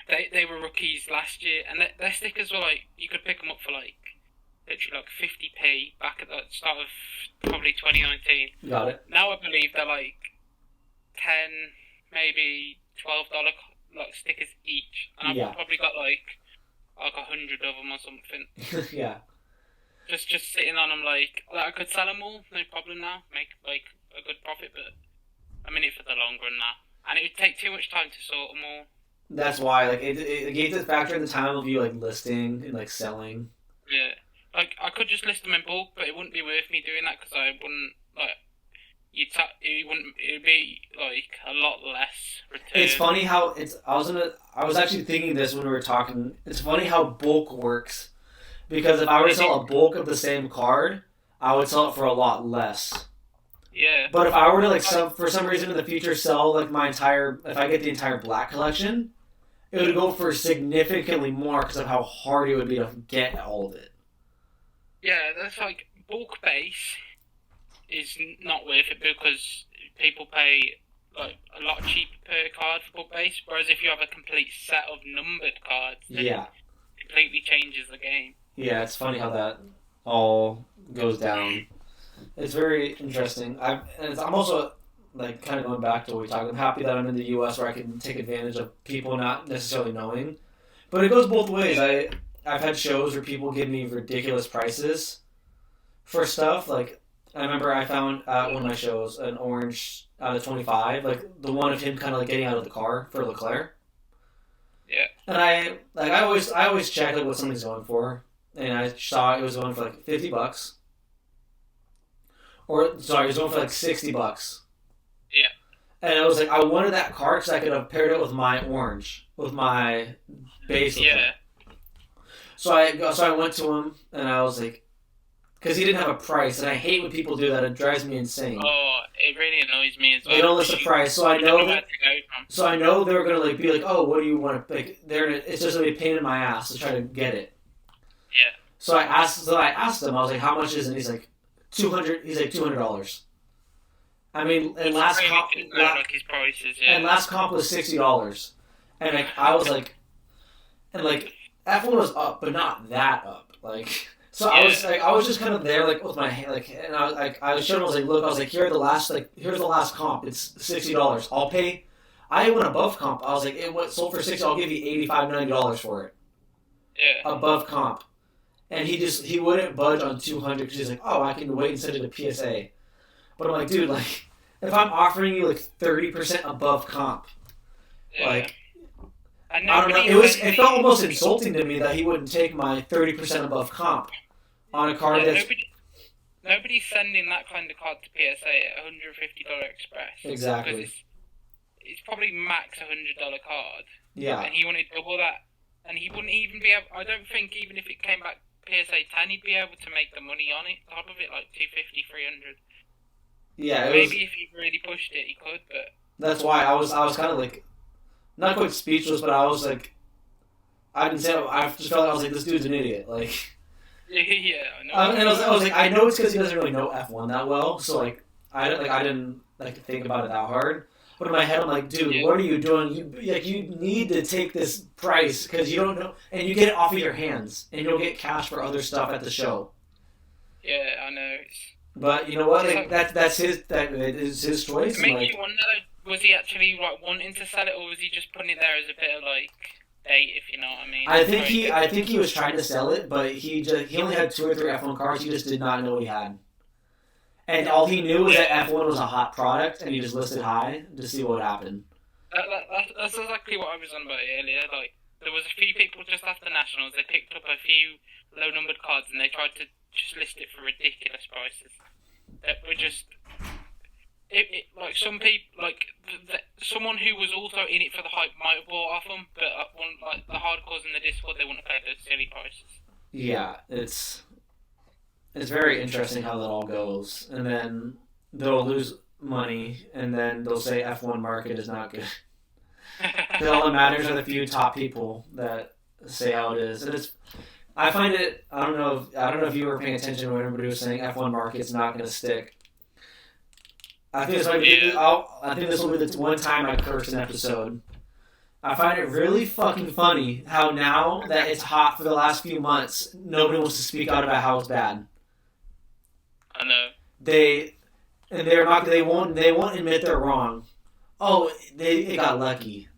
They were rookies last year, and their stickers were like you could pick them up for like literally like 50p back at the start of probably 2019. Got it. Now I believe they're like maybe $12 like stickers each, and I've probably got like 100 of them or something. Yeah. Just sitting on them, like I could sell them all, no problem now, make like a good profit, but I'm in it for the long run now, and it would take too much time to sort them all. That's why, like, it gave the factor in the time of you, like, listing and, like, selling. Yeah. Like, I could just list them in bulk, but it wouldn't be worth me doing that, because I wouldn't, like, it'd be, like, a lot less return. It's funny how I was actually thinking this when we were talking. It's funny how bulk works. Because if I were to sell a bulk of the same card, I would sell it for a lot less. Yeah. But if I were to, like, for some reason in the future sell, like, if I get the entire black collection, it would go for significantly more because of how hard it would be to get all of it. Yeah, that's like, bulk base is not worth it because people pay, like, a lot cheaper per card for bulk base, whereas if you have a complete set of numbered cards, then it completely changes the game. Yeah, it's funny how that all goes down. It's very interesting. I'm also, like, kind of going back to what we talked. I'm happy that I'm in the U.S. where I can take advantage of people not necessarily knowing. But it goes both ways. I've had shows where people give me ridiculous prices for stuff. Like, I remember I found at one of my shows an orange out of 25, like the one of him kind of like getting out of the car for Leclerc. Yeah. And I always check like what something's going for, and I saw it was going for like $50. Or, sorry, it was going for like $60. Yeah. And I was like, I wanted that card because I could have paired it with my orange, with my base. Yeah. So I went to him and I was like, because he didn't have a price, and I hate when people do that. It drives me insane. Oh, it really annoys me as well. They don't list a price, so I know they were gonna like be like, oh, what do you want to pick? It's just gonna be a pain in my ass to try to get it. Yeah. So I asked him. I was like, how much is it? And he's like, $200. He's like $200. I mean, and last comp, like his prices, yeah. And last comp was $60. And like I was like, and like F1 was up, but not that up. Like, so yeah. I was just kind of there, like with my hand, like, and I was showing him. I was like, look, I was like, here's the last comp. It's $60. I'll pay. I went above comp. I was like, it sold for $60. I'll give you $85-$90 for it. Yeah. Above comp. And he wouldn't budge on 200 because he's like, oh, I can wait and send it to PSA. But I'm like, dude, like, if I'm offering you like 30% above comp, yeah. Like, I don't know, it felt almost insulting to me that he wouldn't take my 30% above comp on a card that's... Nobody's sending that kind of card to PSA at $150 Express. Exactly. Because it's probably max $100 card. Yeah. And he wanted double that. And he wouldn't even be able... I don't think even if it came back PSA 10, he'd be able to make the money on it. Top of it, like $250, $300. Yeah, maybe if he really pushed it, he could, but... That's why I was kind of like... Not quite speechless, but I was like... I just felt like I was like, this dude's an idiot. Like... Yeah, I know. And I was like, I know it's because he doesn't really know F1 that well, so like I didn't like think about it that hard. But in my head, I'm like, dude, what are you doing? You need to take this price because you don't know, and you get it off of your hands, and you'll get cash for other stuff at the show. Yeah, I know. But you know what? Like, that's his choice. It makes you wonder, was he actually like wanting to sell it, or was he just putting it there as a bit of like bait, if you know what I mean? I think he was trying to sell it, but he only had 2 or 3 F1 cars. He just did not know what he had. And all he knew was that F1 was a hot product, and he just listed high to see what happened. That's exactly what I was on about earlier. Like, there was a few people just after Nationals, they picked up a few low-numbered cards, and they tried to just list it for ridiculous prices. That were just... like, some people... Like, someone who was also in it for the hype might have bought off them, but like the hardcores in the Discord, they wouldn't pay those silly prices. Yeah, It's very interesting how that all goes. And then they'll lose money, and then they'll say F1 market is not good. Because all that matters are the few top people that say how it is. And I find it, I don't know if you were paying attention when everybody was saying F1 market's not going to stick. I think this will be the one time I curse an episode. I find it really fucking funny how now that it's hot for the last few months, nobody wants to speak out about how it's bad. I know. They won't admit they're wrong, Oh, it got lucky.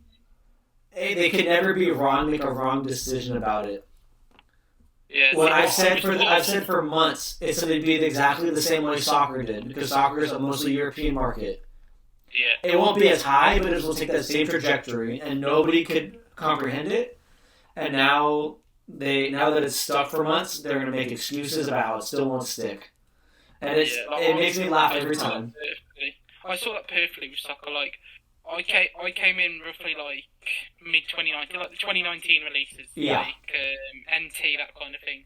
They could never be wrong. Make a wrong decision about it. Yeah, What see, I've said for months, it's going to be exactly the same way soccer did because soccer is a mostly European market. yeah, It won't be as high, but it will take that same trajectory, and nobody could comprehend it. And now that it's stuck for months, they're going to make excuses about how it still won't stick, and it makes me laugh every time. I saw that perfectly with soccer. Like, I came in roughly like mid 2019, like the 2019 releases, Yeah. like NT, that kind of thing.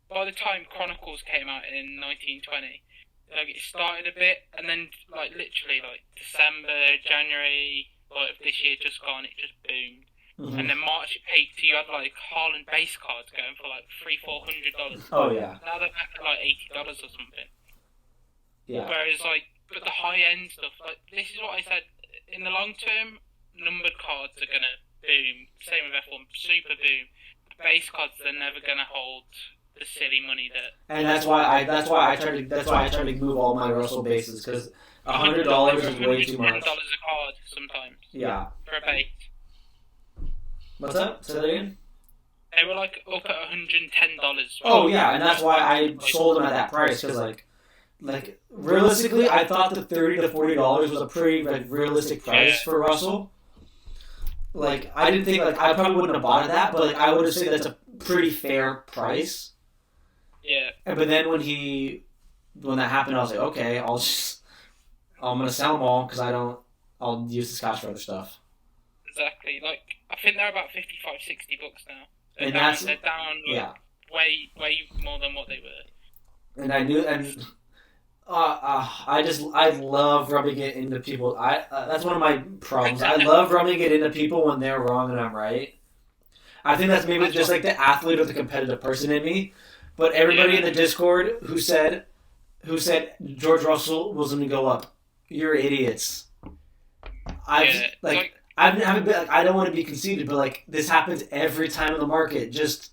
By the time Chronicles came out in 1920, like it started a bit, and then like literally like December, January, like of this year just gone, it just boomed. Mm-hmm. And then March it peaked. You had like Haaland base cards going for like $300-$400. Oh yeah. Now they're back at like $80 or something. Yeah. Whereas like, but the high end stuff, like this is what I said. In the long term, numbered cards are gonna boom. Same with F1, super boom. Base cards, they're never gonna hold the silly money that. And that's why I try to move all my Russell bases because $100 is way too much. $110 a card sometimes. Yeah. For a base. What's up? Say that again. They were like up at $110. Oh yeah, and that's why I sold them at that price because like realistically, I thought the $30 to $40 was a pretty like realistic price for Russell. Like I didn't think like I probably wouldn't have bought that, but like I would have said that's a pretty fair price. Yeah. But then when that happened, I was like, okay, I'm gonna sell them all because I'll use this cash for other stuff. Exactly. Like I think they're about $55-$60 now. And they're down yeah, way more than what they were. And I knew and. I love rubbing it into people. That's one of my problems. I love rubbing it into people when they're wrong and I'm right. I think that's maybe just like the athlete or the competitive person in me. But everybody in the Discord who said George Russell was going to go up, you're idiots. I don't want to be conceited, but like this happens every time in the market. Just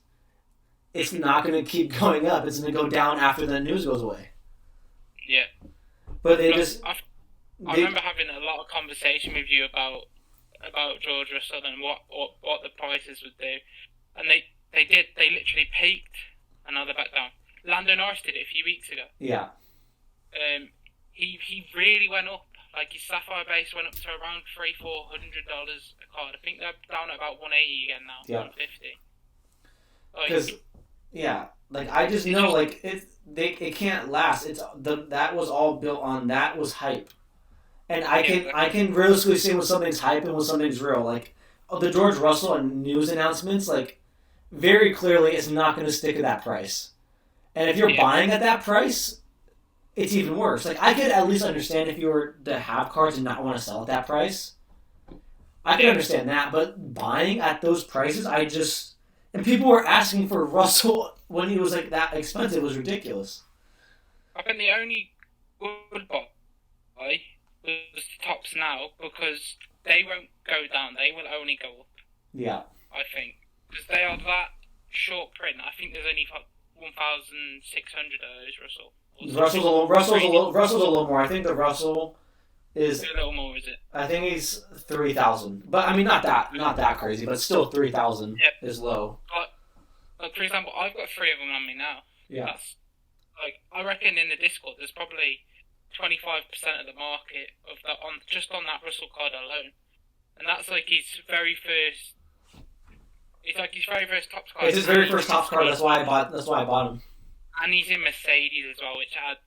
it's not going to keep going up. It's going to go down after the news goes away. Yeah, but I remember having a lot of conversation with you about George Russell and what the prices would do, and they literally peaked and now they're back down. Lando Norris did it a few weeks ago. Yeah. He really went up. Like his Sapphire base went up to around $300-$400 a card. I think they're down at about 180 again now. Yeah. 150. Because like I just know like it can't last. That was all built on that was hype, and I can realistically say when something's hype and when something's real. Like the George Russell and news announcements, like very clearly it's not going to stick at that price. And if you're buying at that price, it's even worse. Like I could at least understand if you were to have cards and not want to sell at that price. I can understand that, but buying at those prices, and people were asking for Russell when he was like that expensive was ridiculous. I think the only good buy was the tops now because they won't go down. They will only go up. Yeah. I think because they are that short print. I think there's only 1,600 of those Russell. Russell's a little more. I think the Russell is a little more. Is it? I think he's 3,000. But I mean, not that crazy. But still 3,000 is low. Like for example, I've got 3 of them on me now. Yeah. That's, like I reckon in the Discord, there's probably 25% of the market of that on that Russell card alone, and that's like his very first. It's like his very first Topps card. It's his very first Topps card. That's why I bought him. And he's in Mercedes as well, which adds.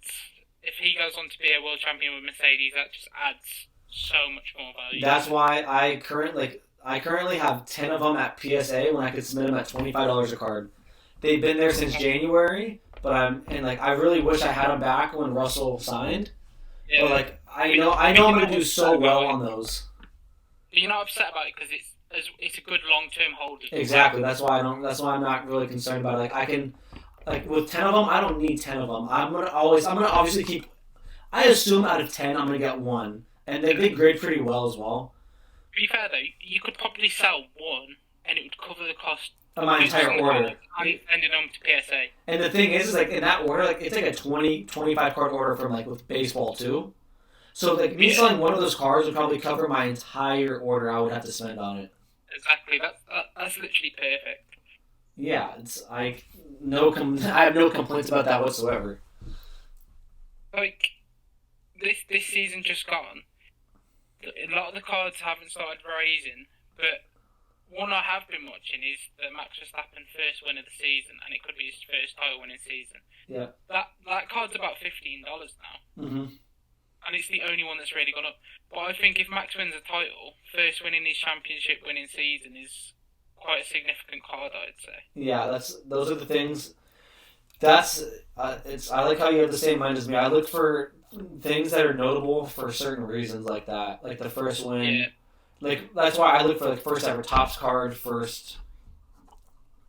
If he goes on to be a world champion with Mercedes, that just adds so much more value. That's why I currently have 10 of them at PSA when I could submit them at $25 a card. They've been there since January, but I really wish I had them back when Russell signed. Yeah. But like I know I'm going to do so well on those. But you're not upset about it because it's a good long-term hold. Exactly. That's why I'm not really concerned about it. Like I can, like with 10 of them, I don't need 10 of them. I'm gonna obviously keep. I assume out of 10, I'm gonna get 1, and they grade pretty well as well. To be fair though, you could probably sell 1, and it would cover the cost of my entire order. And sending them to PSA. And the thing is like in that order, like it's like a 20-25 card order from like with baseball too. So like me selling one of those cards would probably cover my entire order I would have to spend on it. Exactly. That's literally perfect. Yeah, it's I have no complaints about that whatsoever. Like this season just gone. A lot of the cards haven't started rising, but one I have been watching is the Max Verstappen first win of the season, and it could be his first title winning season. Yeah. That card's about $15 now. Mm-hmm. And it's the only one that's really gone up. But I think if Max wins a title, first winning his championship winning season is quite a significant card, I'd say. Yeah, those are the things. That's I like how you have the same mind as me. I look for things that are notable for certain reasons like that, like the first win. Yeah. Like that's why I look for like first ever Topps card, first.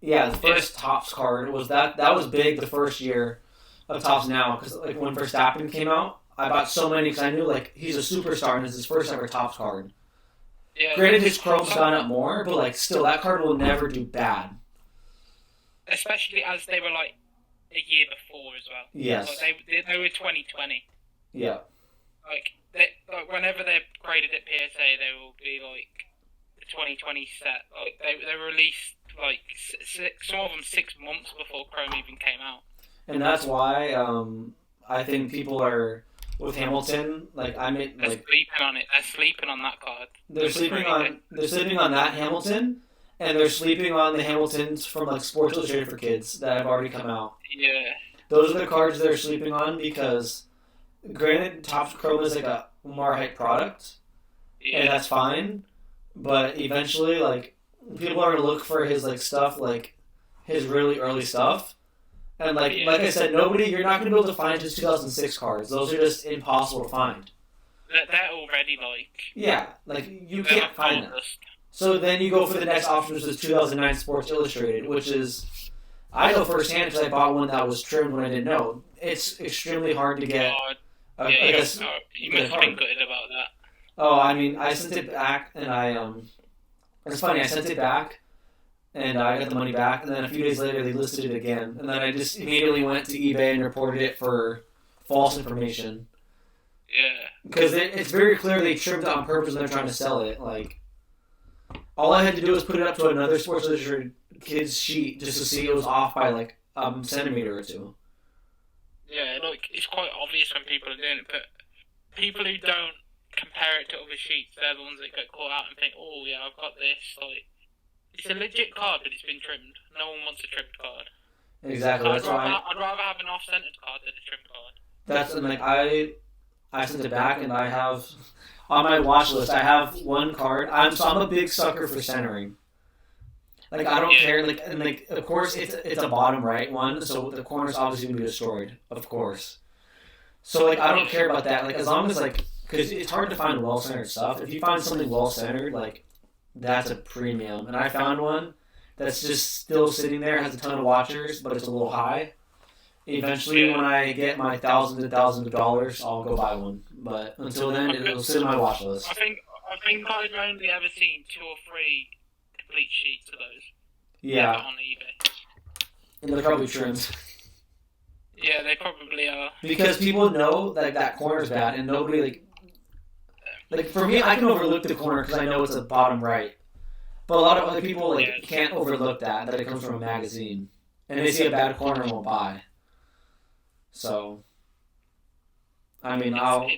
Yeah, the first Topps card was that was big the first year of Topps now because like when Verstappen came out. I bought so many because I knew like he's a superstar and it's his first ever Topps card. Yeah. Granted, his chrome's gone up more, but like still, that card will never do bad. Especially as they were like a year before as well. Yes. Like they were 2020. Yeah. Like whenever they're graded at PSA, they will be like the 2020 set. Like they were released like some of them 6 months before Chrome even came out. And that's why I think people are. With Hamilton, like I mean, they're sleeping on it. They're sleeping on that card. They're sleeping on that Hamilton, and they're sleeping on the Hamiltons from like Sports Illustrated for Kids that have already come out. Yeah. Those are the cards they're sleeping on because, granted, Topps Chrome is like a more hype product, and that's fine. But eventually, like people are gonna look for his like stuff, like his really early stuff. And like I said, you're not going to be able to find his 2006 cards. Those are just impossible to find. They're already like... Yeah, like you can't find them. So then you go for the next option, which is 2009 Sports Illustrated, which is... I know firsthand because I bought one that was trimmed when I didn't know. It's extremely hard to get... you must have been good about that. Oh, I mean, I sent it back and it's funny, I sent it back. And I got the money back, and then a few days later they listed it again. And then I just immediately went to eBay and reported it for false information. Yeah. Because it's very clear they trimmed it on purpose when they're trying to sell it. Like, all I had to do was put it up to another Sports Illustrated Kids sheet just to see it was off by like a centimeter or two. Yeah, like it's quite obvious when people are doing it, but people who don't compare it to other sheets, they're the ones that get caught out and think, oh yeah, I've got this, like... It's a legit card, but it's been trimmed. No one wants a trimmed card. Exactly. I'd rather have an off-centered card than a trimmed card. That's and like I sent it back, and I have on my watch list. I have one card. I'm a big sucker for centering. Like I don't care. Like and like of course it's a bottom right one, so the corner's obviously gonna be destroyed. Of course. So like I don't care about that. Like as long as like because it's hard to find well centered stuff. If you find something well centered, like. That's a premium. And I found one that's just still sitting there, has a ton of watchers, but it's a little high. Eventually, when I get my thousands and thousands of dollars, I'll go buy one. But until then, it'll sit on my watch list. I think I've only ever seen 2 or 3 complete sheets of those. Yeah. On eBay. And they're probably trimmed. Yeah, they probably are. Because people know that corner's bad, and nobody, like for me, I can overlook the corner because I know it's a bottom right. But a lot of other people can't overlook that it comes from a magazine. And they see a bad corner and won't buy. So, I mean, I'll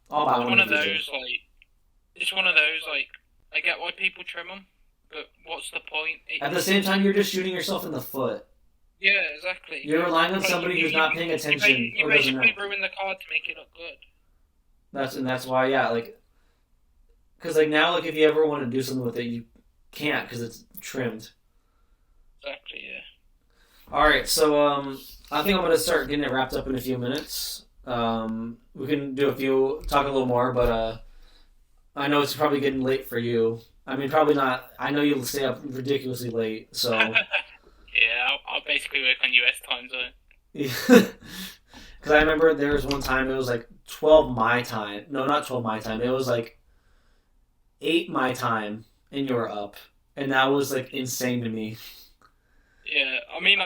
buy one of those, it's one of those, I get why people trim them, but what's the point? At the same time, you're just shooting yourself in the foot. Yeah, exactly. You're relying on somebody who's not paying attention. You basically ruin the card to make it look good. That's why, because now, if you ever want to do something with it, you can't because it's trimmed. Exactly, yeah. All right, so I think I'm going to start getting it wrapped up in a few minutes. We can talk a little more, but I know it's probably getting late for you. I mean, probably not. I know you'll stay up ridiculously late, so... Yeah, I'll basically work on US time zone. Because I remember there was one time it was 12 my time. No, not 12 my time. It was 8 my time, and you were up. And that was insane to me. Yeah, I mean,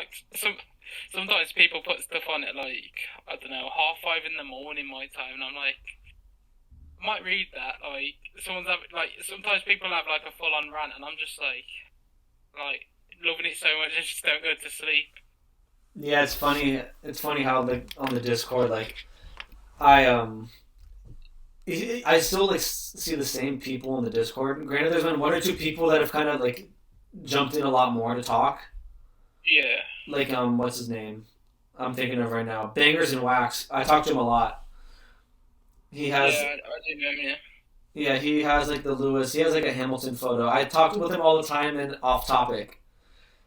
sometimes people put stuff on it I don't know, 5:30 in the morning my time, and I'm like, might read that. Like someone's having, like sometimes people have like a full on rant, and I'm just like loving it so much I just don't go to sleep. Yeah, it's funny. It's funny how like on the Discord, like I I still like see the same people in the Discord. Granted, there's been one or two people that have kind of like jumped in a lot more to talk. Yeah, Like what's his name? I'm thinking of right now. Bangers and Wax. I talk to him a lot. He has yeah, I do know. Yeah, yeah, he has like the Lewis. He has like a Hamilton photo. I talk with him all the time and off topic.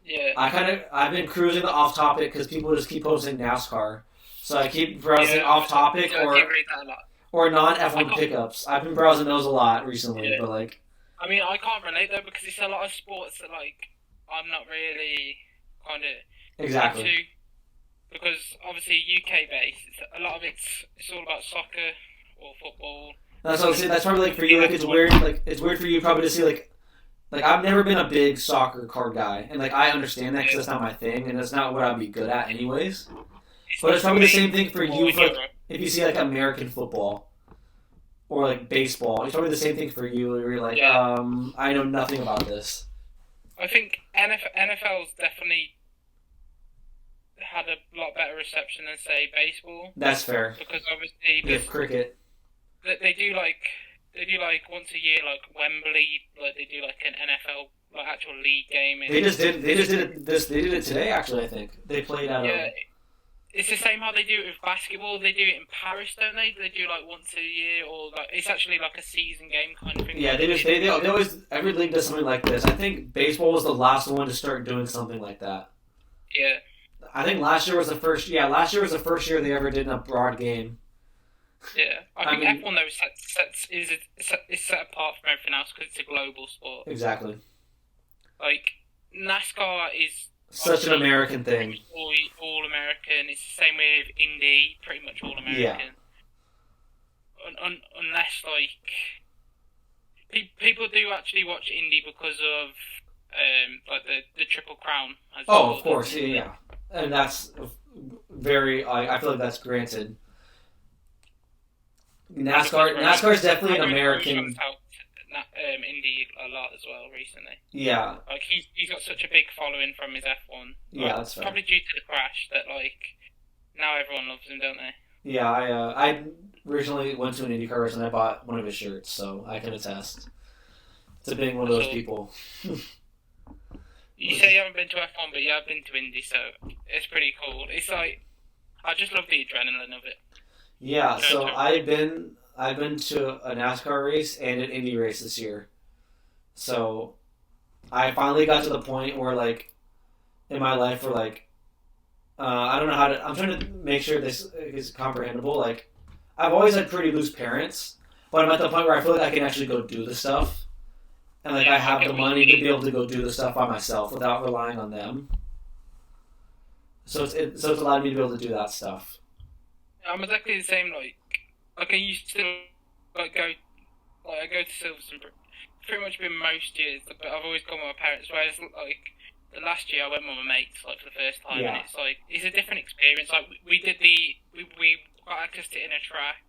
yeah, I've been cruising the off topic because people just keep posting NASCAR. So I keep browsing yeah. off topic I do read that a lot. or non I F1 can't. pickups. I've been browsing those a lot recently, Yeah. but like I mean, I can't relate though because it's a lot of sports that like I'm not really kind of exactly. into because obviously UK based. A lot of it's all about soccer or football. That's what I'm saying. That's And probably like for you. Like it's weird. Like it's weird for you probably to see like I've never been a big soccer card guy, and like I understand that because that's not my thing, and that's not what I'd be good at anyways. it's But not it's for probably the me. same thing for Football you. in For like Europe. if you see like American football or like baseball, it's probably the same thing for you. Where you're like, Yeah, I know nothing about this. I think NFL's definitely had a lot better reception than say baseball That's fair. because obviously You have cricket. they do like once a year like Wembley like they do like an NFL like actual league game They in just did. They just did it. They did it today. Actually, I think they played at yeah. It's the same how they do it with basketball. They do it in Paris, don't they? They do like once a year, or like it's actually like a season game kind of thing. Yeah, they always every league does something like this. I think baseball was the last one to start doing something like that. Yeah, I think last year was the first. Yeah, last year was the first year they ever did a broad game. yeah. I I think mean, F1 though is set apart from everything else because it's a global sport. exactly. Like NASCAR is Such an obviously American pretty thing. much all American. It's the same with Indy, pretty much all Yeah, American. Unless like people do actually watch Indy because of like the Triple Crown as it's oh, of called, course, yeah, yeah. And that's very. I feel like that's granted. NASCAR is definitely an Grosjean's American. helped Indy a lot as well recently. Yeah, Like he's got such a big following from his F1. yeah, Like, that's fair. probably due to the crash that like now everyone loves him, don't they? Yeah, I originally went to an IndyCar race and I bought one of his shirts, so I can attest to being one of those So people. you say you haven't been to F1, but you have been to Indy, so it's pretty cool. It's like I just love the adrenaline of it. Yeah, so Turn. I've been to a NASCAR race and an Indy race this year. So I finally got to the point where like in my life where like I don't know how to. I'm trying to make sure this is comprehensible. Like I've always had pretty loose parents, but I'm at the point where I feel like I can actually go do the stuff, and like Yeah, I I have get the what you money to mean. be able to go do the stuff by myself without relying on them. So it's allowed me to be able to do that stuff. I'm exactly the same. Like I used to like go like I go to Silverstone pretty much been most years, but I've always gone with my parents. Whereas like the last year I went with my mates like for the first time, and Yeah. it's like it's a different experience. Like we did we got access to it in a track,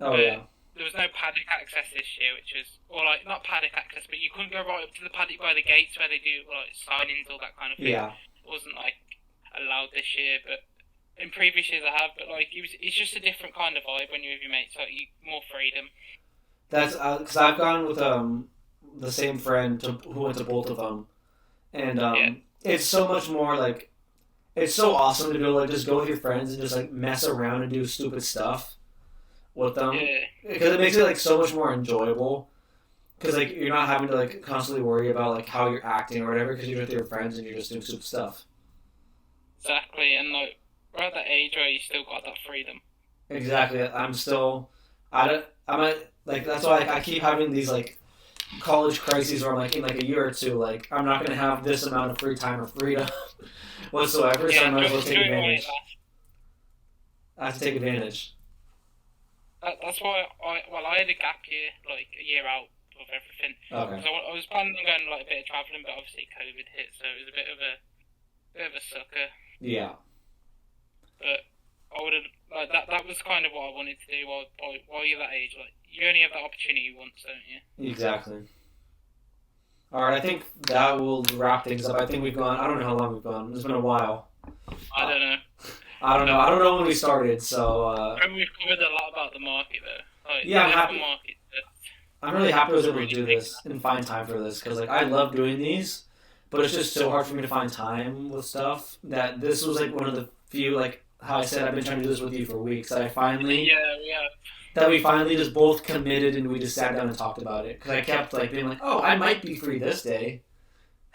Oh but yeah. there was no paddock access this year, which was or like not paddock access, but you couldn't go right up to the paddock by the gates where they do like signings all that kind of thing. Yeah. It wasn't like allowed this year, but in previous years I have. But like it's just a different kind of vibe when you're with your mates. Like you more freedom. That's because I've gone with the same friend who went to both of them, and Yeah, it's so much more like it's so awesome to be able to like just go with your friends and just like mess around and do stupid stuff with them yeah, because it makes it like so much more enjoyable because like you're not having to like constantly worry about like how you're acting or whatever because you're with your friends and you're just doing stupid stuff. exactly. And like we're at that age where you still got that freedom. Exactly. I'm still I'm at like that's why I keep having these like college crises where I'm like in like a year or two like I'm not gonna have this amount of free time or freedom whatsoever, so I Yeah, might as well take enjoy it while it advantage. lasts. I have to take advantage. That's why I had a gap year, like a year out of everything. Okay. Because I was planning on going like a bit of travelling, but obviously COVID hit, so it was a bit of a sucker. Yeah. But I would have like that was kind of what I wanted to do while you're that age. Like, you only have that opportunity once, don't you? Exactly. All right, I think that will wrap things up. I think we've gone. I don't know how long we've gone. It's been a while. I don't know. I don't know. I don't know when we started. So. And we've covered a lot about the market though. Like, Yeah, I'm happy. Market, I'm really happy I was able to do this and find time for this because like I love doing these, but it's just so hard for me to find time with stuff. That this was like one of the few, like how I said, I've been trying to do this with you for weeks. That I finally. Yeah. That we finally just both committed and we just sat down and talked about it. Because I kept like being like, oh, I might be free this day.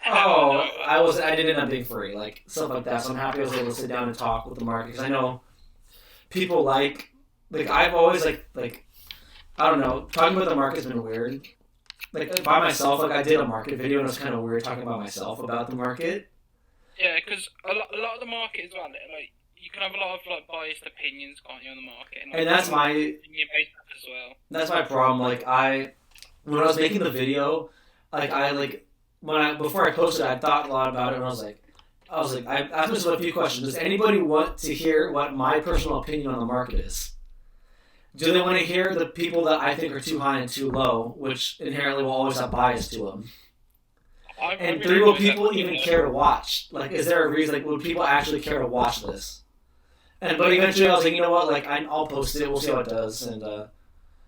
Oh, I didn't end up being free. Like stuff like that. So I'm happy I was able to sit down and talk with the market because I know people like I've always like I don't know, talking about the market's been weird. Like by myself, like I did a market video and it was kind of weird talking about myself about the market. Yeah, because a lot of the market as well, like you can have a lot of like biased opinions, can't you, on the market? And that's my opinion based as well. That's my problem. Like when I was making the video, before I posted, I thought a lot about it, and I was like, I asked myself a few questions. Does anybody want to hear what my personal opinion on the market is? Do they want to hear the people that I think are too high and too low, which inherently will always have bias to them? And three, will people even care to watch? Like, is there a reason? Like, would people actually care to watch this? But eventually, I was like, you know what? Like, I'll post it. We'll see how it does. And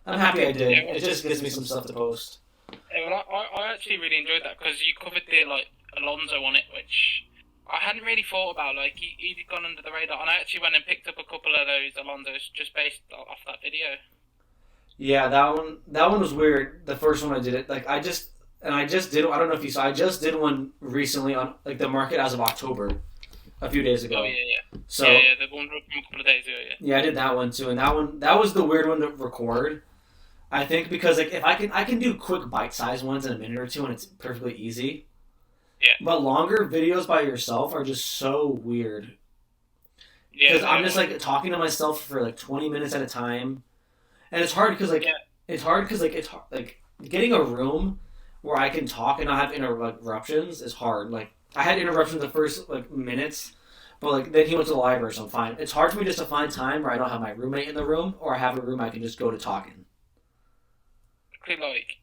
I'm happy I did. It just gives me some stuff to post. Yeah, well, I actually really enjoyed that because you covered the like Alonso on it, which I hadn't really thought about. Like, he'd gone under the radar, and I actually went and picked up a couple of those Alonsos just based off that video. Yeah, that one was weird. The first one I did it, like I just did. I don't know if you saw. I just did one recently on like the market as of October, a few days ago. Oh yeah. So yeah, the one from a couple of days ago. Yeah. Yeah, I did that one too, and that was the weird one to record. I think because like if I can do quick bite-sized ones in a minute or two, and it's perfectly easy. Yeah. But longer videos by yourself are just so weird. Yeah. Because I'm just like talking to myself for like 20 minutes at a time, and it's hard because it's hard getting a room where I can talk and not have interruptions is hard. Like I had interruptions the first like minutes, but like then he went to the library, so I'm fine. It's hard for me just to find time where I don't have my roommate in the room or I have a room I can just go to talking. Like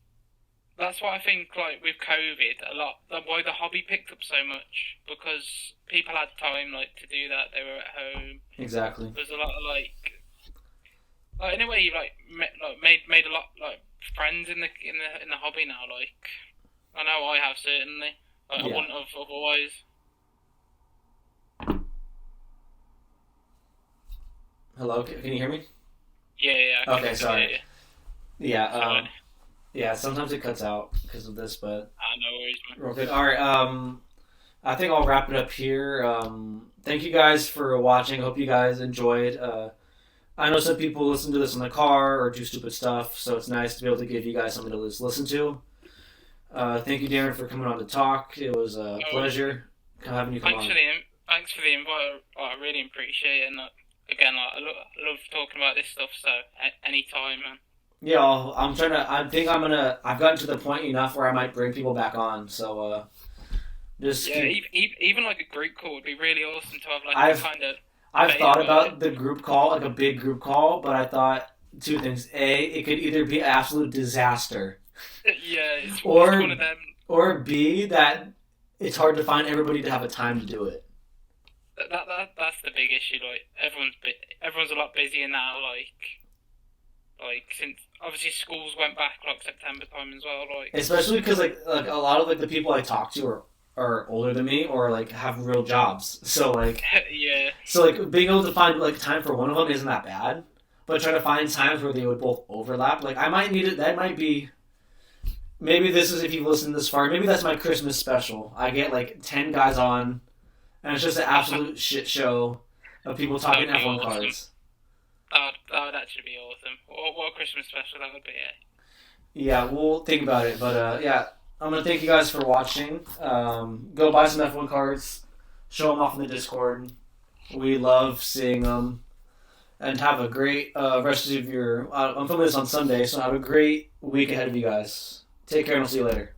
that's why I think like with COVID a lot why the hobby picked up so much because people had time like to do that. They were at home. Exactly. There's a lot of like in a way you made a lot like friends in the hobby now. Like I know I have certainly. Like, yeah. I wouldn't have otherwise. Hello, can you hear me? Yeah. Okay, sorry. Yeah. Yeah, sometimes it cuts out because of this, but no worries, man. Real good. All right. I think I'll wrap it up here. Thank you guys for watching. Hope you guys enjoyed. I know some people listen to this in the car or do stupid stuff, so it's nice to be able to give you guys something to listen to. Thank you, Darren, for coming on to talk. It was a pleasure having you come on. Thanks for the invite. I really appreciate it. And again, I love talking about this stuff. So anytime, man. Yeah, I've gotten to the point enough where I might bring people back on. So even like a group call would be really awesome to have like I've thought about the group call, like a big group call, but I thought two things. A, it could either be an absolute disaster. Yeah, it's or one of them. Or B, that it's hard to find everybody to have a time to do it. That's the big issue. Like everyone's a lot busier now. Like since obviously schools went back like September time as well. Like especially because like a lot of like the people I talk to are older than me or like have real jobs. So like yeah. So like being able to find like time for one of them isn't that bad, but trying to find times where they would both overlap. Like I might need it. That might be. Maybe this is if you've listened this far. Maybe that's my Christmas special. I get like 10 guys on, and it's just an absolute shit show of people talking F1 cards. That would actually be awesome. What a Christmas special that would be. Yeah, we'll think about it. But yeah, I'm gonna thank you guys for watching. Go buy some F1 cards. Show them off in the Discord. We love seeing them. And have a great rest of your. I'm filming this on Sunday, so have a great week ahead of you guys. Take care and I'll see you later.